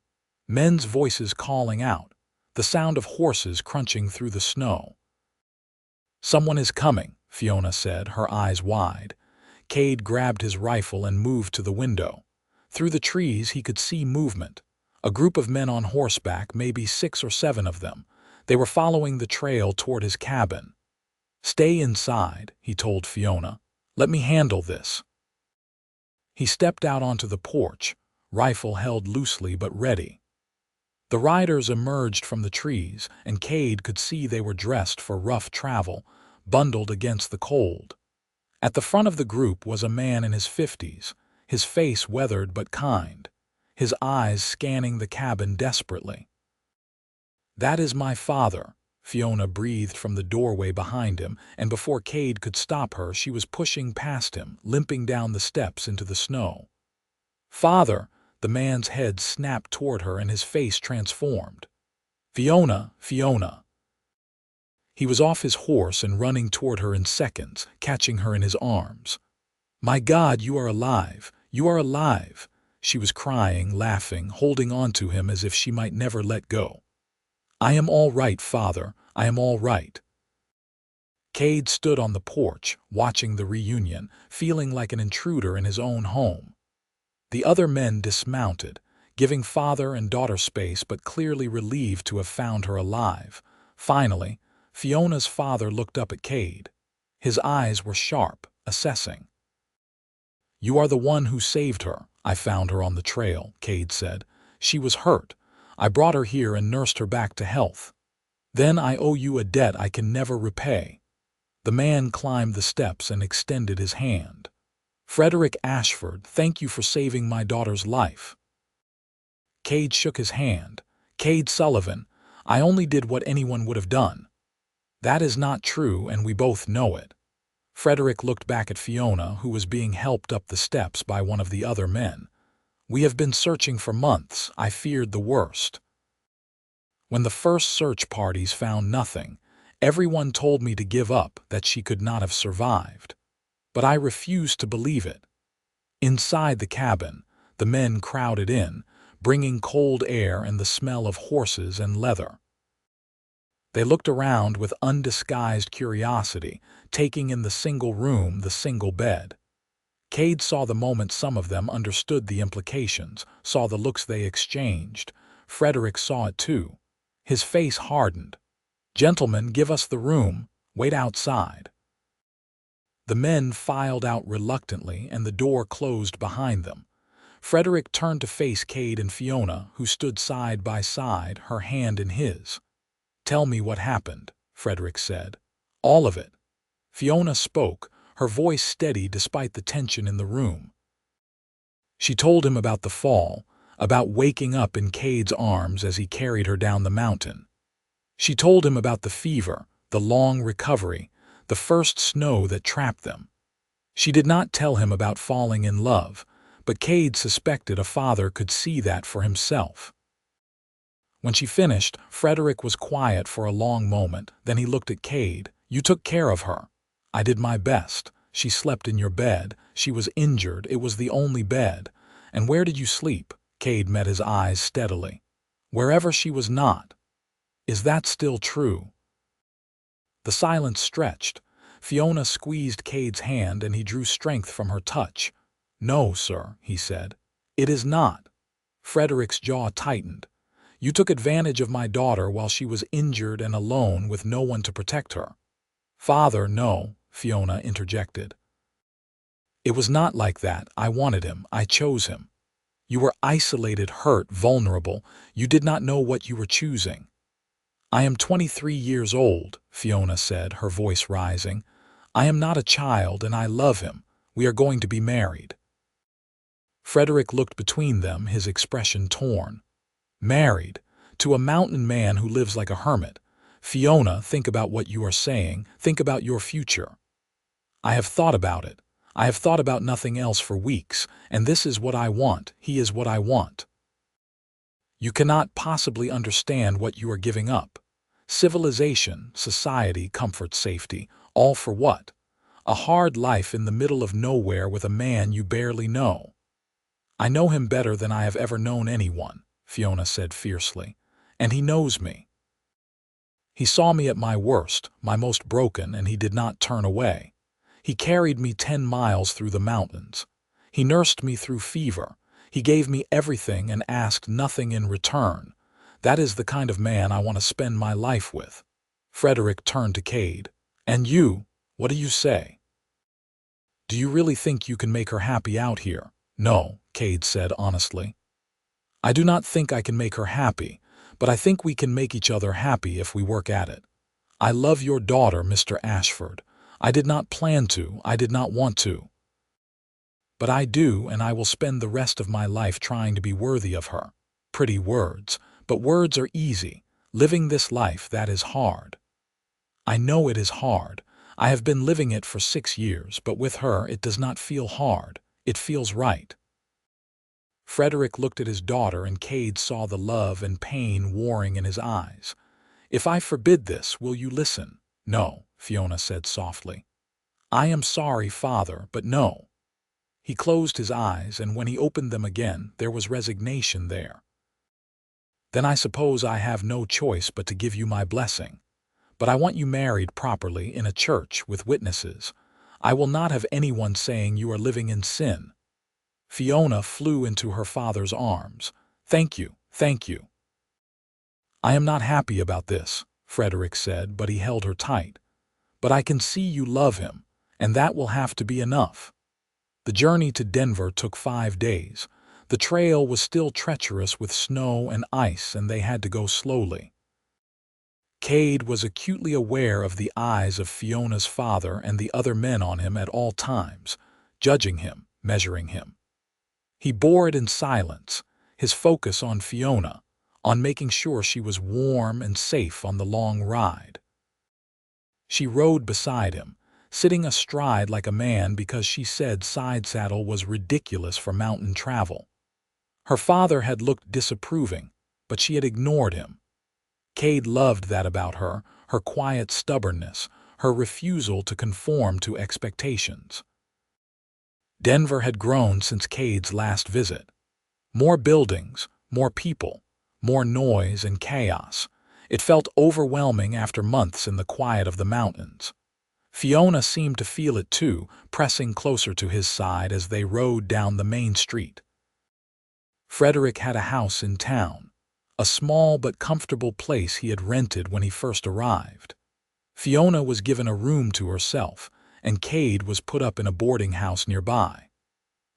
men's voices calling out, the sound of horses crunching through the snow. "Someone is coming," Fiona said, her eyes wide. Kade grabbed his rifle and moved to the window. Through the trees he could see movement. A group of men on horseback, maybe 6 or 7 of them. They were following the trail toward his cabin. "Stay inside," he told Fiona. "Let me handle this." He stepped out onto the porch, rifle held loosely but ready. The riders emerged from the trees, and Kade could see they were dressed for rough travel, bundled against the cold. At the front of the group was a man in his 50s, his face weathered but kind, his eyes scanning the cabin desperately. "That is my father," Fiona breathed from the doorway behind him, and before Kade could stop her, she was pushing past him, limping down the steps into the snow. "Father!" The man's head snapped toward her and his face transformed. "Fiona, Fiona!" He was off his horse and running toward her in seconds, catching her in his arms. "My God, you are alive! You are alive!" She was crying, laughing, holding on to him as if she might never let go. "I am all right, Father. I am all right." Kade stood on the porch, watching the reunion, feeling like an intruder in his own home. The other men dismounted, giving father and daughter space but clearly relieved to have found her alive. Finally, Fiona's father looked up at Kade. His eyes were sharp, assessing. "You are the one who saved her. I found her on the trail," Kade said. "She was hurt. I brought her here and nursed her back to health. Then I owe you a debt I can never repay." The man climbed the steps and extended his hand. "Frederick Ashford, thank you for saving my daughter's life." Kade shook his hand. "Kade Sullivan, I only did what anyone would have done." "That is not true, and we both know it." Frederick looked back at Fiona, who was being helped up the steps by one of the other men. "We have been searching for months. I feared the worst. When the first search parties found nothing, everyone told me to give up, that she could not have survived. But I refused to believe it." Inside the cabin, the men crowded in, bringing cold air and the smell of horses and leather. They looked around with undisguised curiosity, taking in the single room, the single bed. Kade saw the moment some of them understood the implications, saw the looks they exchanged. Frederick saw it too. His face hardened. "Gentlemen, give us the room. Wait outside." The men filed out reluctantly, and the door closed behind them. Frederick turned to face Kade and Fiona, who stood side by side, her hand in his. "Tell me what happened," Frederick said. "All of it." Fiona spoke, her voice steady despite the tension in the room. She told him about the fall, about waking up in Kade's arms as he carried her down the mountain. She told him about the fever, the long recovery, the first snow that trapped them. She did not tell him about falling in love, but Kade suspected a father could see that for himself. When she finished, Frederick was quiet for a long moment, then he looked at Kade. "You took care of her." "I did my best. She slept in your bed. She was injured. It was the only bed." "And where did you sleep?" Kade met his eyes steadily. "Wherever she was not." "Is that still true?" The silence stretched. Fiona squeezed Kade's hand and he drew strength from her touch. "No, sir," he said. "It is not." Frederick's jaw tightened. "You took advantage of my daughter while she was injured and alone with no one to protect her." "Father, no," Fiona interjected. "It was not like that. I wanted him. I chose him." "You were isolated, hurt, vulnerable. You did not know what you were choosing." "I am 23 years old," Fiona said, her voice rising. "I am not a child, and I love him. We are going to be married." Frederick looked between them, his expression torn. "Married? To a mountain man who lives like a hermit? Fiona, think about what you are saying. Think about your future." "I have thought about it. I have thought about nothing else for weeks, and this is what I want. He is what I want." "You cannot possibly understand what you are giving up. Civilization, society, comfort, safety, all for what? A hard life in the middle of nowhere with a man you barely know." "I know him better than I have ever known anyone," Fiona said fiercely. "And he knows me. He saw me at my worst, my most broken, and he did not turn away. He carried me 10 miles through the mountains. He nursed me through fever. He gave me everything and asked nothing in return. That is the kind of man I want to spend my life with." Frederick turned to Kade. "And you, what do you say? Do you really think you can make her happy out here?" "No," Kade said honestly. "I do not think I can make her happy, but I think we can make each other happy if we work at it. I love your daughter, Mr. Ashford. I did not plan to, I did not want to. But I do, and I will spend the rest of my life trying to be worthy of her." Pretty words, but words are easy. Living this life, that is hard. I know it is hard. I have been living it for 6 years, but with her it does not feel hard. It feels right. Frederick looked at his daughter, and Kade saw the love and pain warring in his eyes. "If I forbid this, will you listen?" "No," Fiona said softly. "I am sorry, father, but no." He closed his eyes, and when he opened them again, there was resignation there. "Then I suppose I have no choice but to give you my blessing. But I want you married properly in a church with witnesses. I will not have anyone saying you are living in sin." Fiona flew into her father's arms. "Thank you, thank you." "I am not happy about this," Frederick said, but he held her tight. "But I can see you love him, and that will have to be enough." The journey to Denver took 5 days. The trail was still treacherous with snow and ice, and they had to go slowly. Kade was acutely aware of the eyes of Fiona's father and the other men on him at all times, judging him, measuring him. He bore it in silence, his focus on Fiona, on making sure she was warm and safe on the long ride. She rode beside him, sitting astride like a man because she said side saddle was ridiculous for mountain travel. Her father had looked disapproving, but she had ignored him. Kade loved that about her, her quiet stubbornness, her refusal to conform to expectations. Denver had grown since Kade's last visit. More buildings, more people, more noise and chaos. It felt overwhelming after months in the quiet of the mountains. Fiona seemed to feel it too, pressing closer to his side as they rode down the main street. Frederick had a house in town, a small but comfortable place he had rented when he first arrived. Fiona was given a room to herself, and Kade was put up in a boarding house nearby.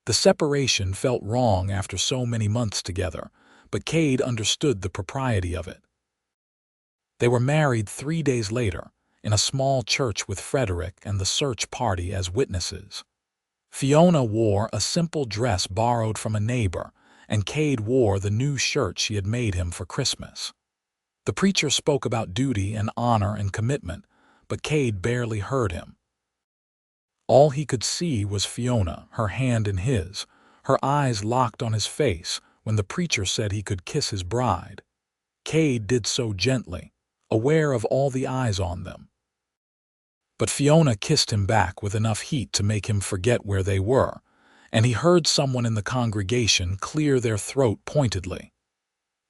The separation felt wrong after so many months together, but Kade understood the propriety of it. They were married 3 days later, in a small church with Frederick and the search party as witnesses. Fiona wore a simple dress borrowed from a neighbor, and Kade wore the new shirt she had made him for Christmas. The preacher spoke about duty and honor and commitment, but Kade barely heard him. All he could see was Fiona, her hand in his, her eyes locked on his face when the preacher said he could kiss his bride. Kade did so gently, aware of all the eyes on them. But Fiona kissed him back with enough heat to make him forget where they were, and he heard someone in the congregation clear their throat pointedly.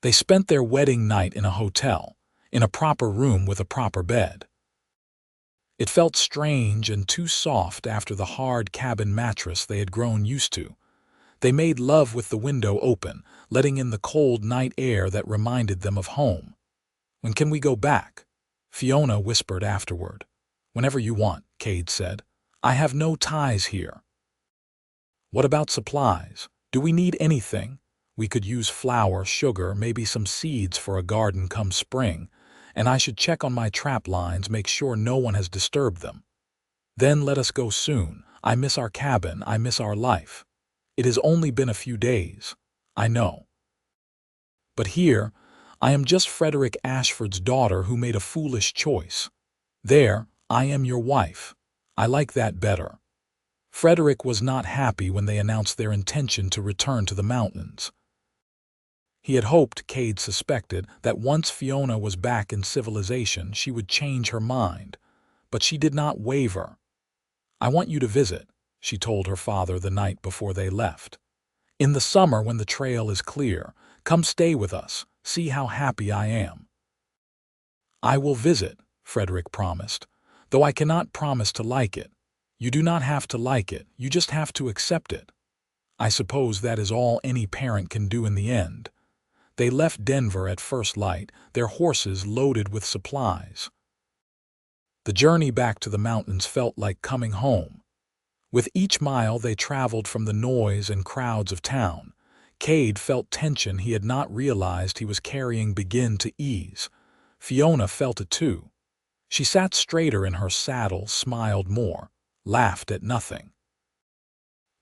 They spent their wedding night in a hotel, in a proper room with a proper bed. It felt strange and too soft after the hard cabin mattress they had grown used to. They made love with the window open, letting in the cold night air that reminded them of home. "When can we go back?" Fiona whispered afterward. "Whenever you want," Kade said. "I have no ties here." "What about supplies? Do we need anything? We could use flour, sugar, maybe some seeds for a garden come spring, and I should check on my trap lines, make sure no one has disturbed them. Then let us go soon. I miss our cabin, I miss our life. It has only been a few days, I know. But here, I am just Frederick Ashford's daughter who made a foolish choice. There, I am your wife. I like that better." Frederick was not happy when they announced their intention to return to the mountains. He had hoped, Kade suspected, that once Fiona was back in civilization she would change her mind, but she did not waver. "I want you to visit," she told her father the night before they left. "In the summer when the trail is clear, come stay with us, see how happy I am." "I will visit," Frederick promised, "though I cannot promise to like it. You do not have to like it, you just have to accept it." I suppose that is all any parent can do in the end. They left Denver at first light, their horses loaded with supplies. The journey back to the mountains felt like coming home. With each mile they traveled from the noise and crowds of town, Kade felt tension he had not realized he was carrying begin to ease. Fiona felt it too. She sat straighter in her saddle, smiled more, laughed at nothing.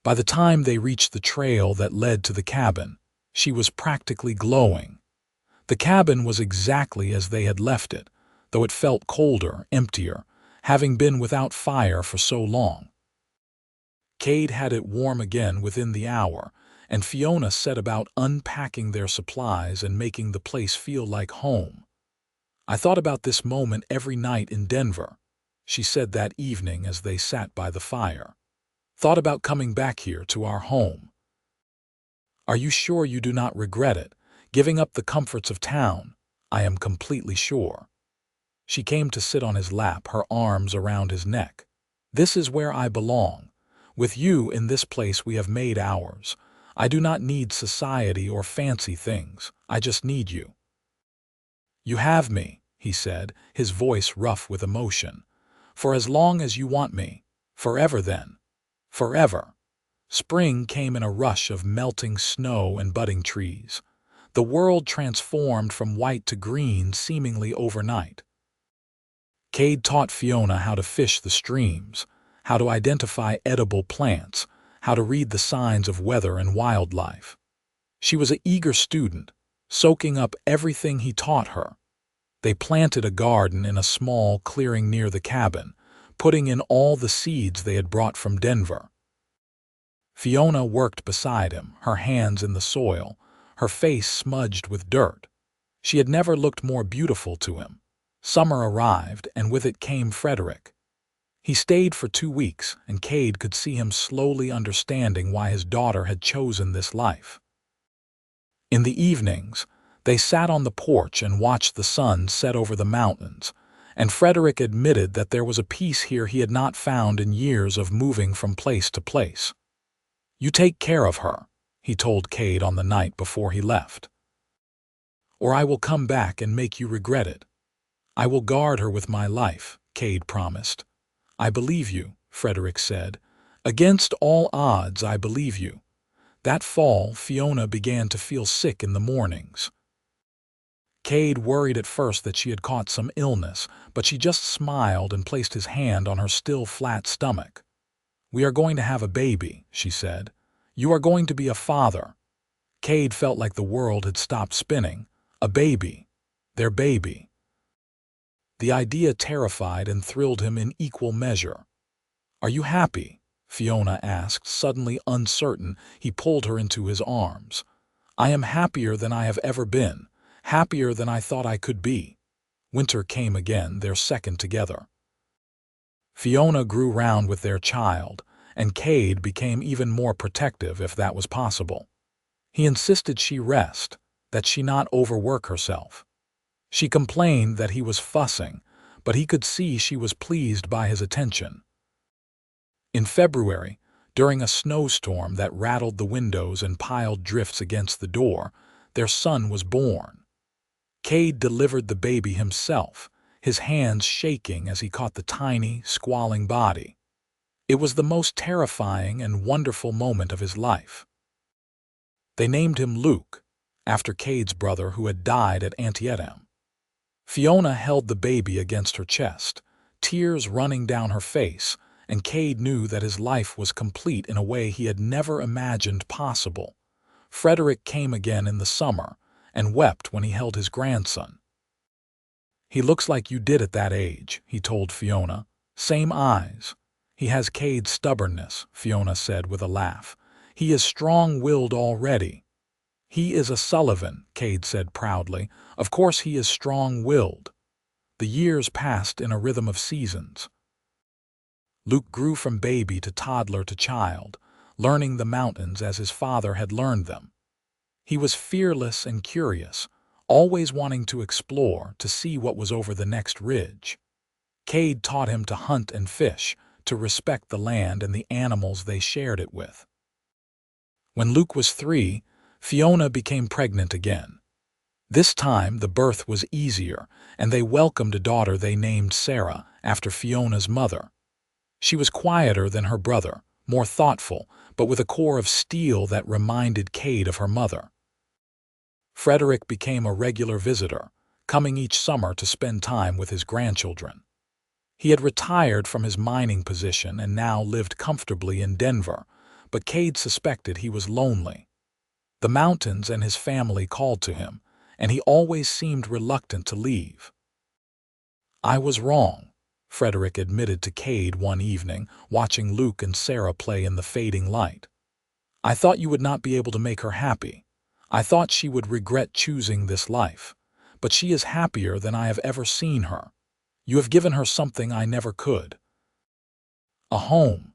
By the time they reached the trail that led to the cabin, she was practically glowing. The cabin was exactly as they had left it, though it felt colder, emptier, having been without fire for so long. Kade had it warm again within the hour, and Fiona set about unpacking their supplies and making the place feel like home. "I thought about this moment every night in Denver," she said that evening as they sat by the fire. "Thought about coming back here to our home." "Are you sure you do not regret it, giving up the comforts of town?" "I am completely sure." She came to sit on his lap, her arms around his neck. "This is where I belong. With you in this place we have made ours. I do not need society or fancy things. I just need you." "You have me," he said, his voice rough with emotion. "For as long as you want me. Forever then. Forever." Spring came in a rush of melting snow and budding trees. The world transformed from white to green seemingly overnight. Kade taught Fiona how to fish the streams, how to identify edible plants, how to read the signs of weather and wildlife. She was an eager student, soaking up everything he taught her. They planted a garden in a small clearing near the cabin, putting in all the seeds they had brought from Denver. Fiona worked beside him, her hands in the soil, her face smudged with dirt. She had never looked more beautiful to him. Summer arrived, and with it came Frederick. He stayed for 2 weeks, and Kade could see him slowly understanding why his daughter had chosen this life. In the evenings, they sat on the porch and watched the sun set over the mountains, and Frederick admitted that there was a peace here he had not found in years of moving from place to place. "You take care of her," he told Kade on the night before he left. "Or I will come back and make you regret it." "I will guard her with my life," Kade promised. "I believe you," Frederick said. "Against all odds, I believe you." That fall, Fiona began to feel sick in the mornings. Kade worried at first that she had caught some illness, but she just smiled and placed his hand on her still flat stomach. "We are going to have a baby," she said. "You are going to be a father." Kade felt like the world had stopped spinning. A baby. Their baby. The idea terrified and thrilled him in equal measure. "Are you happy?" Fiona asked, suddenly uncertain. He pulled her into his arms. "I am happier than I have ever been, happier than I thought I could be." Winter came again, their second together. Fiona grew round with their child, and Kade became even more protective if that was possible. He insisted she rest, that she not overwork herself. She complained that he was fussing, but he could see she was pleased by his attention. In February, during a snowstorm that rattled the windows and piled drifts against the door, their son was born. Kade delivered the baby himself, his hands shaking as he caught the tiny, squalling body. It was the most terrifying and wonderful moment of his life. They named him Luke, after Kade's brother who had died at Antietam. Fiona held the baby against her chest, tears running down her face, and Kade knew that his life was complete in a way he had never imagined possible. Frederick came again in the summer, and wept when he held his grandson. "He looks like you did at that age," he told Fiona. "Same eyes." "He has Kade's stubbornness," Fiona said with a laugh. "He is strong-willed already." "He is a Sullivan," Kade said proudly. "Of course he is strong-willed." The years passed in a rhythm of seasons. Luke grew from baby to toddler to child, learning the mountains as his father had learned them. He was fearless and curious, always wanting to explore, to see what was over the next ridge. Kade taught him to hunt and fish, to respect the land and the animals they shared it with. When Luke was 3, Fiona became pregnant again. This time the birth was easier, and they welcomed a daughter they named Sarah after Fiona's mother. She was quieter than her brother, more thoughtful, but with a core of steel that reminded Kade of her mother. Frederick became a regular visitor, coming each summer to spend time with his grandchildren. He had retired from his mining position and now lived comfortably in Denver, but Kade suspected he was lonely. The mountains and his family called to him, and he always seemed reluctant to leave. "I was wrong," Frederick admitted to Kade one evening, watching Luke and Sarah play in the fading light. "I thought you would not be able to make her happy. I thought she would regret choosing this life. But she is happier than I have ever seen her. You have given her something I never could." "A home.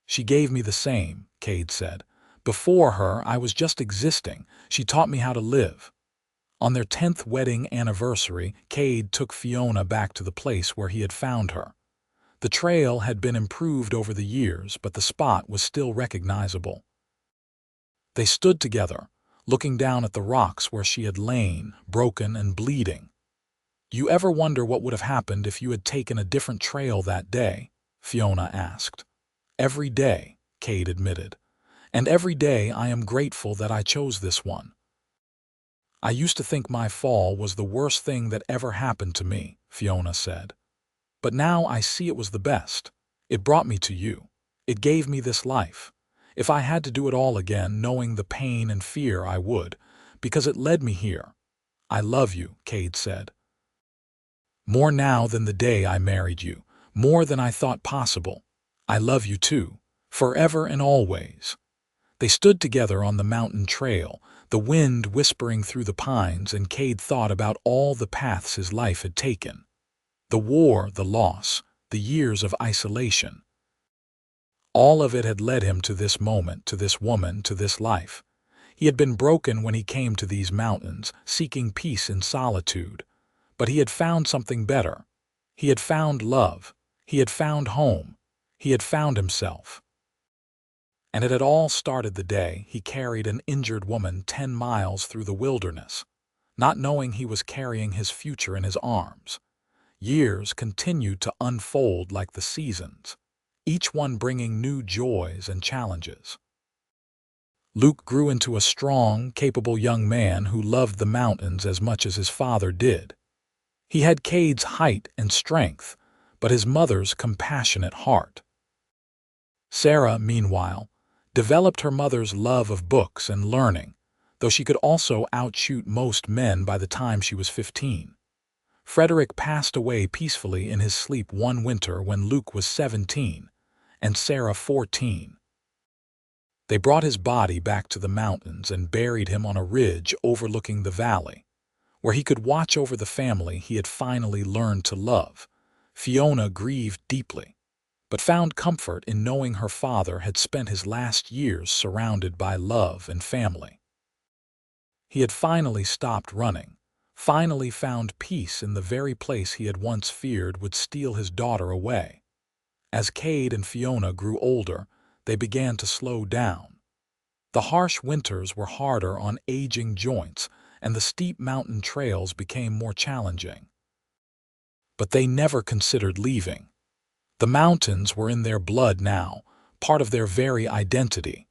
She gave me the same," Kade said. "Before her, I was just existing. She taught me how to live." On their 10th wedding anniversary, Kade took Fiona back to the place where he had found her. The trail had been improved over the years, but the spot was still recognizable. They stood together, looking down at the rocks where she had lain, broken and bleeding. "You ever wonder what would have happened if you had taken a different trail that day?" Fiona asked. "Every day," Kade admitted. "And every day I am grateful that I chose this one." "I used to think my fall was the worst thing that ever happened to me," Fiona said. "But now I see it was the best. It brought me to you. It gave me this life. If I had to do it all again, knowing the pain and fear, I would, because it led me here." "I love you," Kade said. "More now than the day I married you, more than I thought possible. I love you too, forever and always." They stood together on the mountain trail, the wind whispering through the pines, and Kade thought about all the paths his life had taken. The war, the loss, the years of isolation. All of it had led him to this moment, to this woman, to this life. He had been broken when he came to these mountains, seeking peace in solitude. But he had found something better. He had found love. He had found home. He had found himself. And it had all started the day he carried an injured woman 10 miles through the wilderness, not knowing he was carrying his future in his arms. Years continued to unfold like the seasons, each one bringing new joys and challenges. Luke grew into a strong, capable young man who loved the mountains as much as his father did. He had Kade's height and strength, but his mother's compassionate heart. Sarah, meanwhile, developed her mother's love of books and learning, though she could also outshoot most men by the time she was 15. Frederick passed away peacefully in his sleep one winter when Luke was 17 and Sarah 14. They brought his body back to the mountains and buried him on a ridge overlooking the valley, where he could watch over the family he had finally learned to love. Fiona grieved deeply, but found comfort in knowing her father had spent his last years surrounded by love and family. He had finally stopped running, finally found peace in the very place he had once feared would steal his daughter away. As Kade and Fiona grew older, they began to slow down. The harsh winters were harder on aging joints, and the steep mountain trails became more challenging. But they never considered leaving. The mountains were in their blood now, part of their very identity.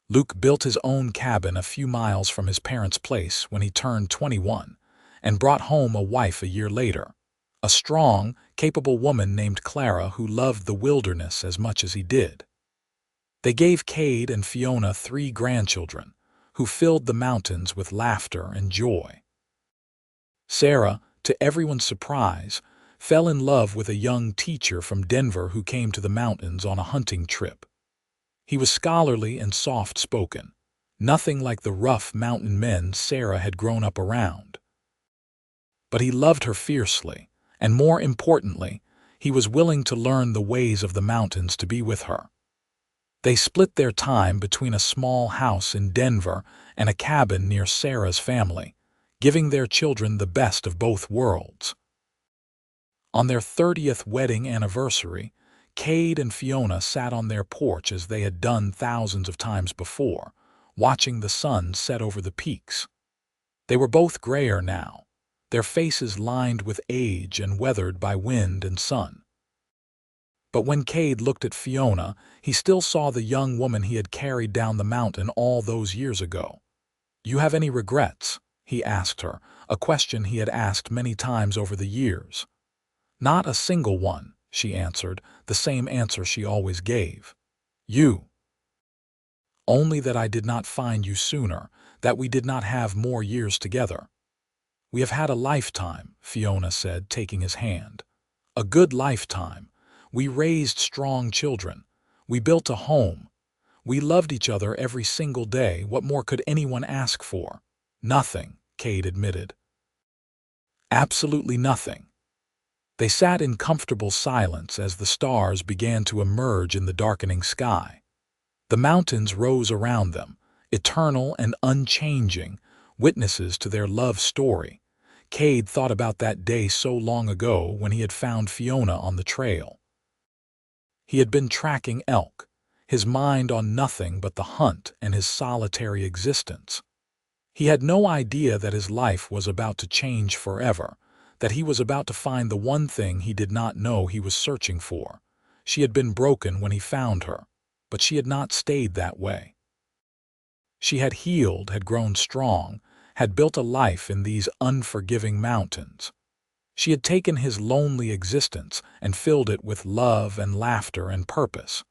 Luke built his own cabin a few miles from his parents' place when he turned 21 and brought home a wife a year later, a strong, capable woman named Clara who loved the wilderness as much as he did. They gave Kade and Fiona 3 grandchildren, who filled the mountains with laughter and joy. Sarah, to everyone's surprise, fell in love with a young teacher from Denver who came to the mountains on a hunting trip. He was scholarly and soft-spoken, nothing like the rough mountain men Sarah had grown up around. But he loved her fiercely, and more importantly, he was willing to learn the ways of the mountains to be with her. They split their time between a small house in Denver and a cabin near Sarah's family, giving their children the best of both worlds. On their 30th wedding anniversary, Kade and Fiona sat on their porch as they had done thousands of times before, watching the sun set over the peaks. They were both grayer now, their faces lined with age and weathered by wind and sun. But when Kade looked at Fiona, he still saw the young woman he had carried down the mountain all those years ago. "You have any regrets?" he asked her, a question he had asked many times over the years. "Not a single one," she answered, the same answer she always gave. "You. Only that I did not find you sooner, that we did not have more years together." "We have had a lifetime," Fiona said, taking his hand. "A good lifetime. We raised strong children. We built a home. We loved each other every single day. What more could anyone ask for?" "Nothing," Kade admitted. "Absolutely nothing." They sat in comfortable silence as the stars began to emerge in the darkening sky. The mountains rose around them, eternal and unchanging, witnesses to their love story. Kade thought about that day so long ago when he had found Fiona on the trail. He had been tracking elk, his mind on nothing but the hunt and his solitary existence. He had no idea that his life was about to change forever, that he was about to find the one thing he did not know he was searching for. She had been broken when he found her, but she had not stayed that way. She had healed, had grown strong, had built a life in these unforgiving mountains. She had taken his lonely existence and filled it with love and laughter and purpose,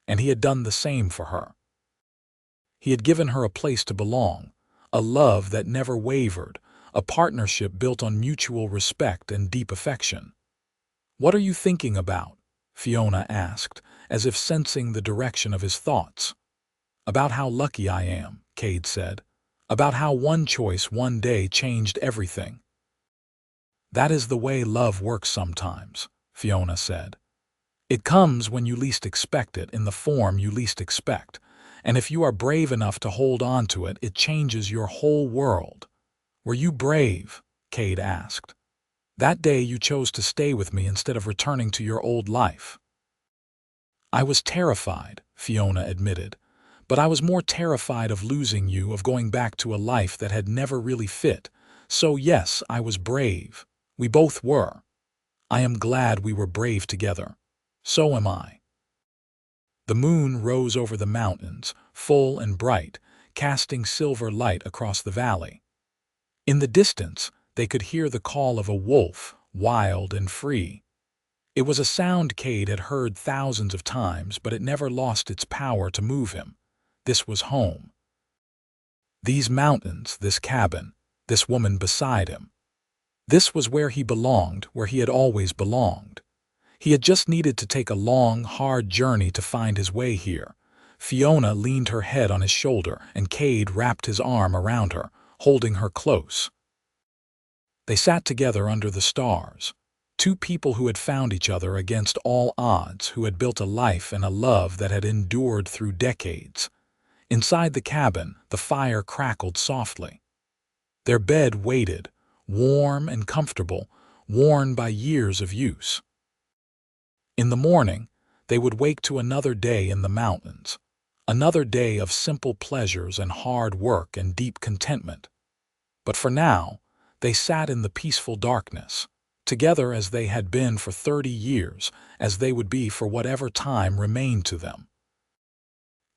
and he had done the same for her. He had given her a place to belong, a love that never wavered, a partnership built on mutual respect and deep affection. "What are you thinking about?" Fiona asked, as if sensing the direction of his thoughts. "About how lucky I am," Kade said. "About how one choice one day changed everything." "That is the way love works sometimes," Fiona said. "It comes when you least expect it, in the form you least expect, and if you are brave enough to hold on to it, it changes your whole world." "Were you brave?" Kade asked. "That day you chose to stay with me instead of returning to your old life." "I was terrified," Fiona admitted, "but I was more terrified of losing you, of going back to a life that had never really fit. So yes, I was brave. We both were. I am glad we were brave together. So am I." The moon rose over the mountains, full and bright, casting silver light across the valley. In the distance, they could hear the call of a wolf, wild and free. It was a sound Kade had heard thousands of times, but it never lost its power to move him. This was home. These mountains, this cabin, this woman beside him. This was where he belonged, where he had always belonged. He had just needed to take a long, hard journey to find his way here. Fiona leaned her head on his shoulder, and Kade wrapped his arm around her, holding her close. They sat together under the stars, two people who had found each other against all odds, who had built a life and a love that had endured through decades. Inside the cabin, the fire crackled softly. Their bed waited, warm and comfortable, worn by years of use. In the morning, they would wake to another day in the mountains, another day of simple pleasures and hard work and deep contentment. But for now, they sat in the peaceful darkness, together as they had been for 30 years, as they would be for whatever time remained to them.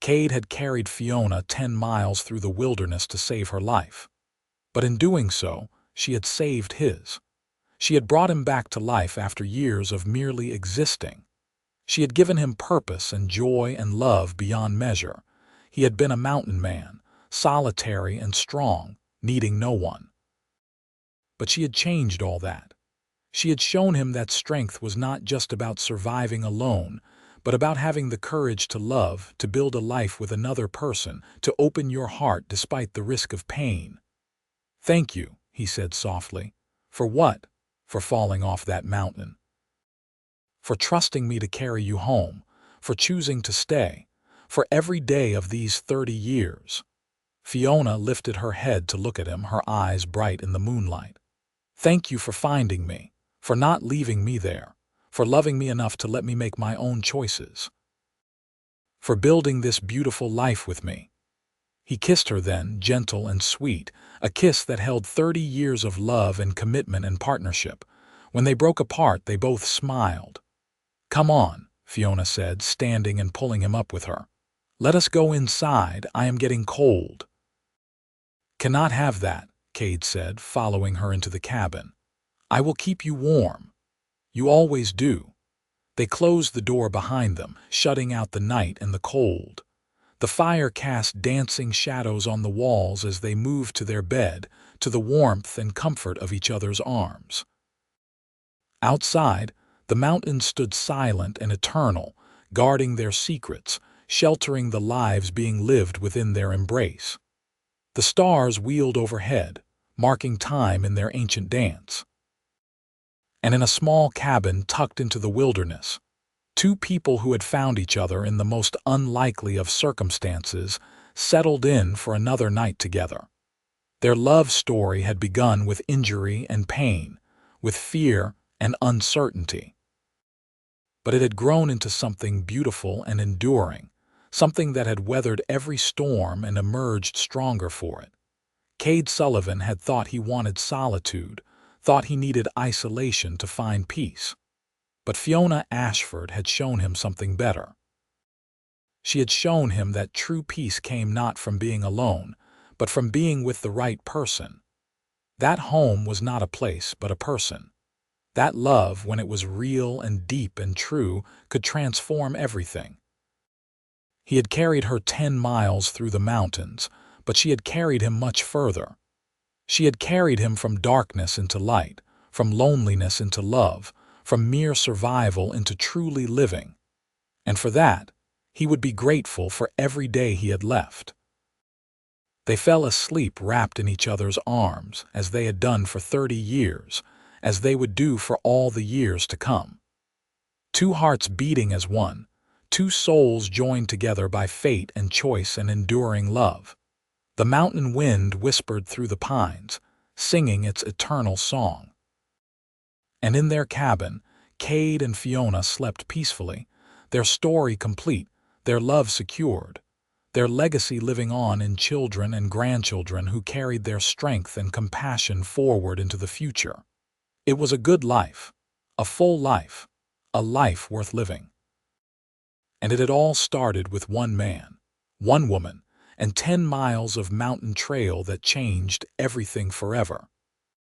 Kade had carried Fiona 10 miles through the wilderness to save her life. But in doing so, she had saved his. She had brought him back to life after years of merely existing. She had given him purpose and joy and love beyond measure. He had been a mountain man, solitary and strong, needing no one. But she had changed all that. She had shown him that strength was not just about surviving alone, but about having the courage to love, to build a life with another person, to open your heart despite the risk of pain. "Thank you," he said softly. "For what?" "For falling off that mountain. For trusting me to carry you home, for choosing to stay, for every day of these 30 years. Fiona lifted her head to look at him, her eyes bright in the moonlight. "Thank you for finding me, for not leaving me there, for loving me enough to let me make my own choices, for building this beautiful life with me." He kissed her then, gentle and sweet, a kiss that held 30 years of love and commitment and partnership. When they broke apart, they both smiled. "Come on," Fiona said, standing and pulling him up with her. "Let us go inside. I am getting cold." "Cannot have that," Kade said, following her into the cabin. "I will keep you warm. You always do." They closed the door behind them, shutting out the night and the cold. The fire cast dancing shadows on the walls as they moved to their bed, to the warmth and comfort of each other's arms. Outside, the mountains stood silent and eternal, guarding their secrets, sheltering the lives being lived within their embrace. The stars wheeled overhead, marking time in their ancient dance. And in a small cabin tucked into the wilderness, two people who had found each other in the most unlikely of circumstances settled in for another night together. Their love story had begun with injury and pain, with fear and uncertainty. But it had grown into something beautiful and enduring, something that had weathered every storm and emerged stronger for it. Kade Sullivan had thought he wanted solitude, thought he needed isolation to find peace. But Fiona Ashford had shown him something better. She had shown him that true peace came not from being alone, but from being with the right person. That home was not a place, but a person. That love, when it was real and deep and true, could transform everything. He had carried her 10 miles through the mountains, but she had carried him much further. She had carried him from darkness into light, from loneliness into love, from mere survival into truly living. And for that, he would be grateful for every day he had left. They fell asleep wrapped in each other's arms, as they had done for 30 years, as they would do for all the years to come. Two hearts beating as one, two souls joined together by fate and choice and enduring love. The mountain wind whispered through the pines, singing its eternal song. And in their cabin, Kade and Fiona slept peacefully, their story complete, their love secured, their legacy living on in children and grandchildren who carried their strength and compassion forward into the future. It was a good life, a full life, a life worth living. And it had all started with one man, one woman, and 10 miles of mountain trail that changed everything forever.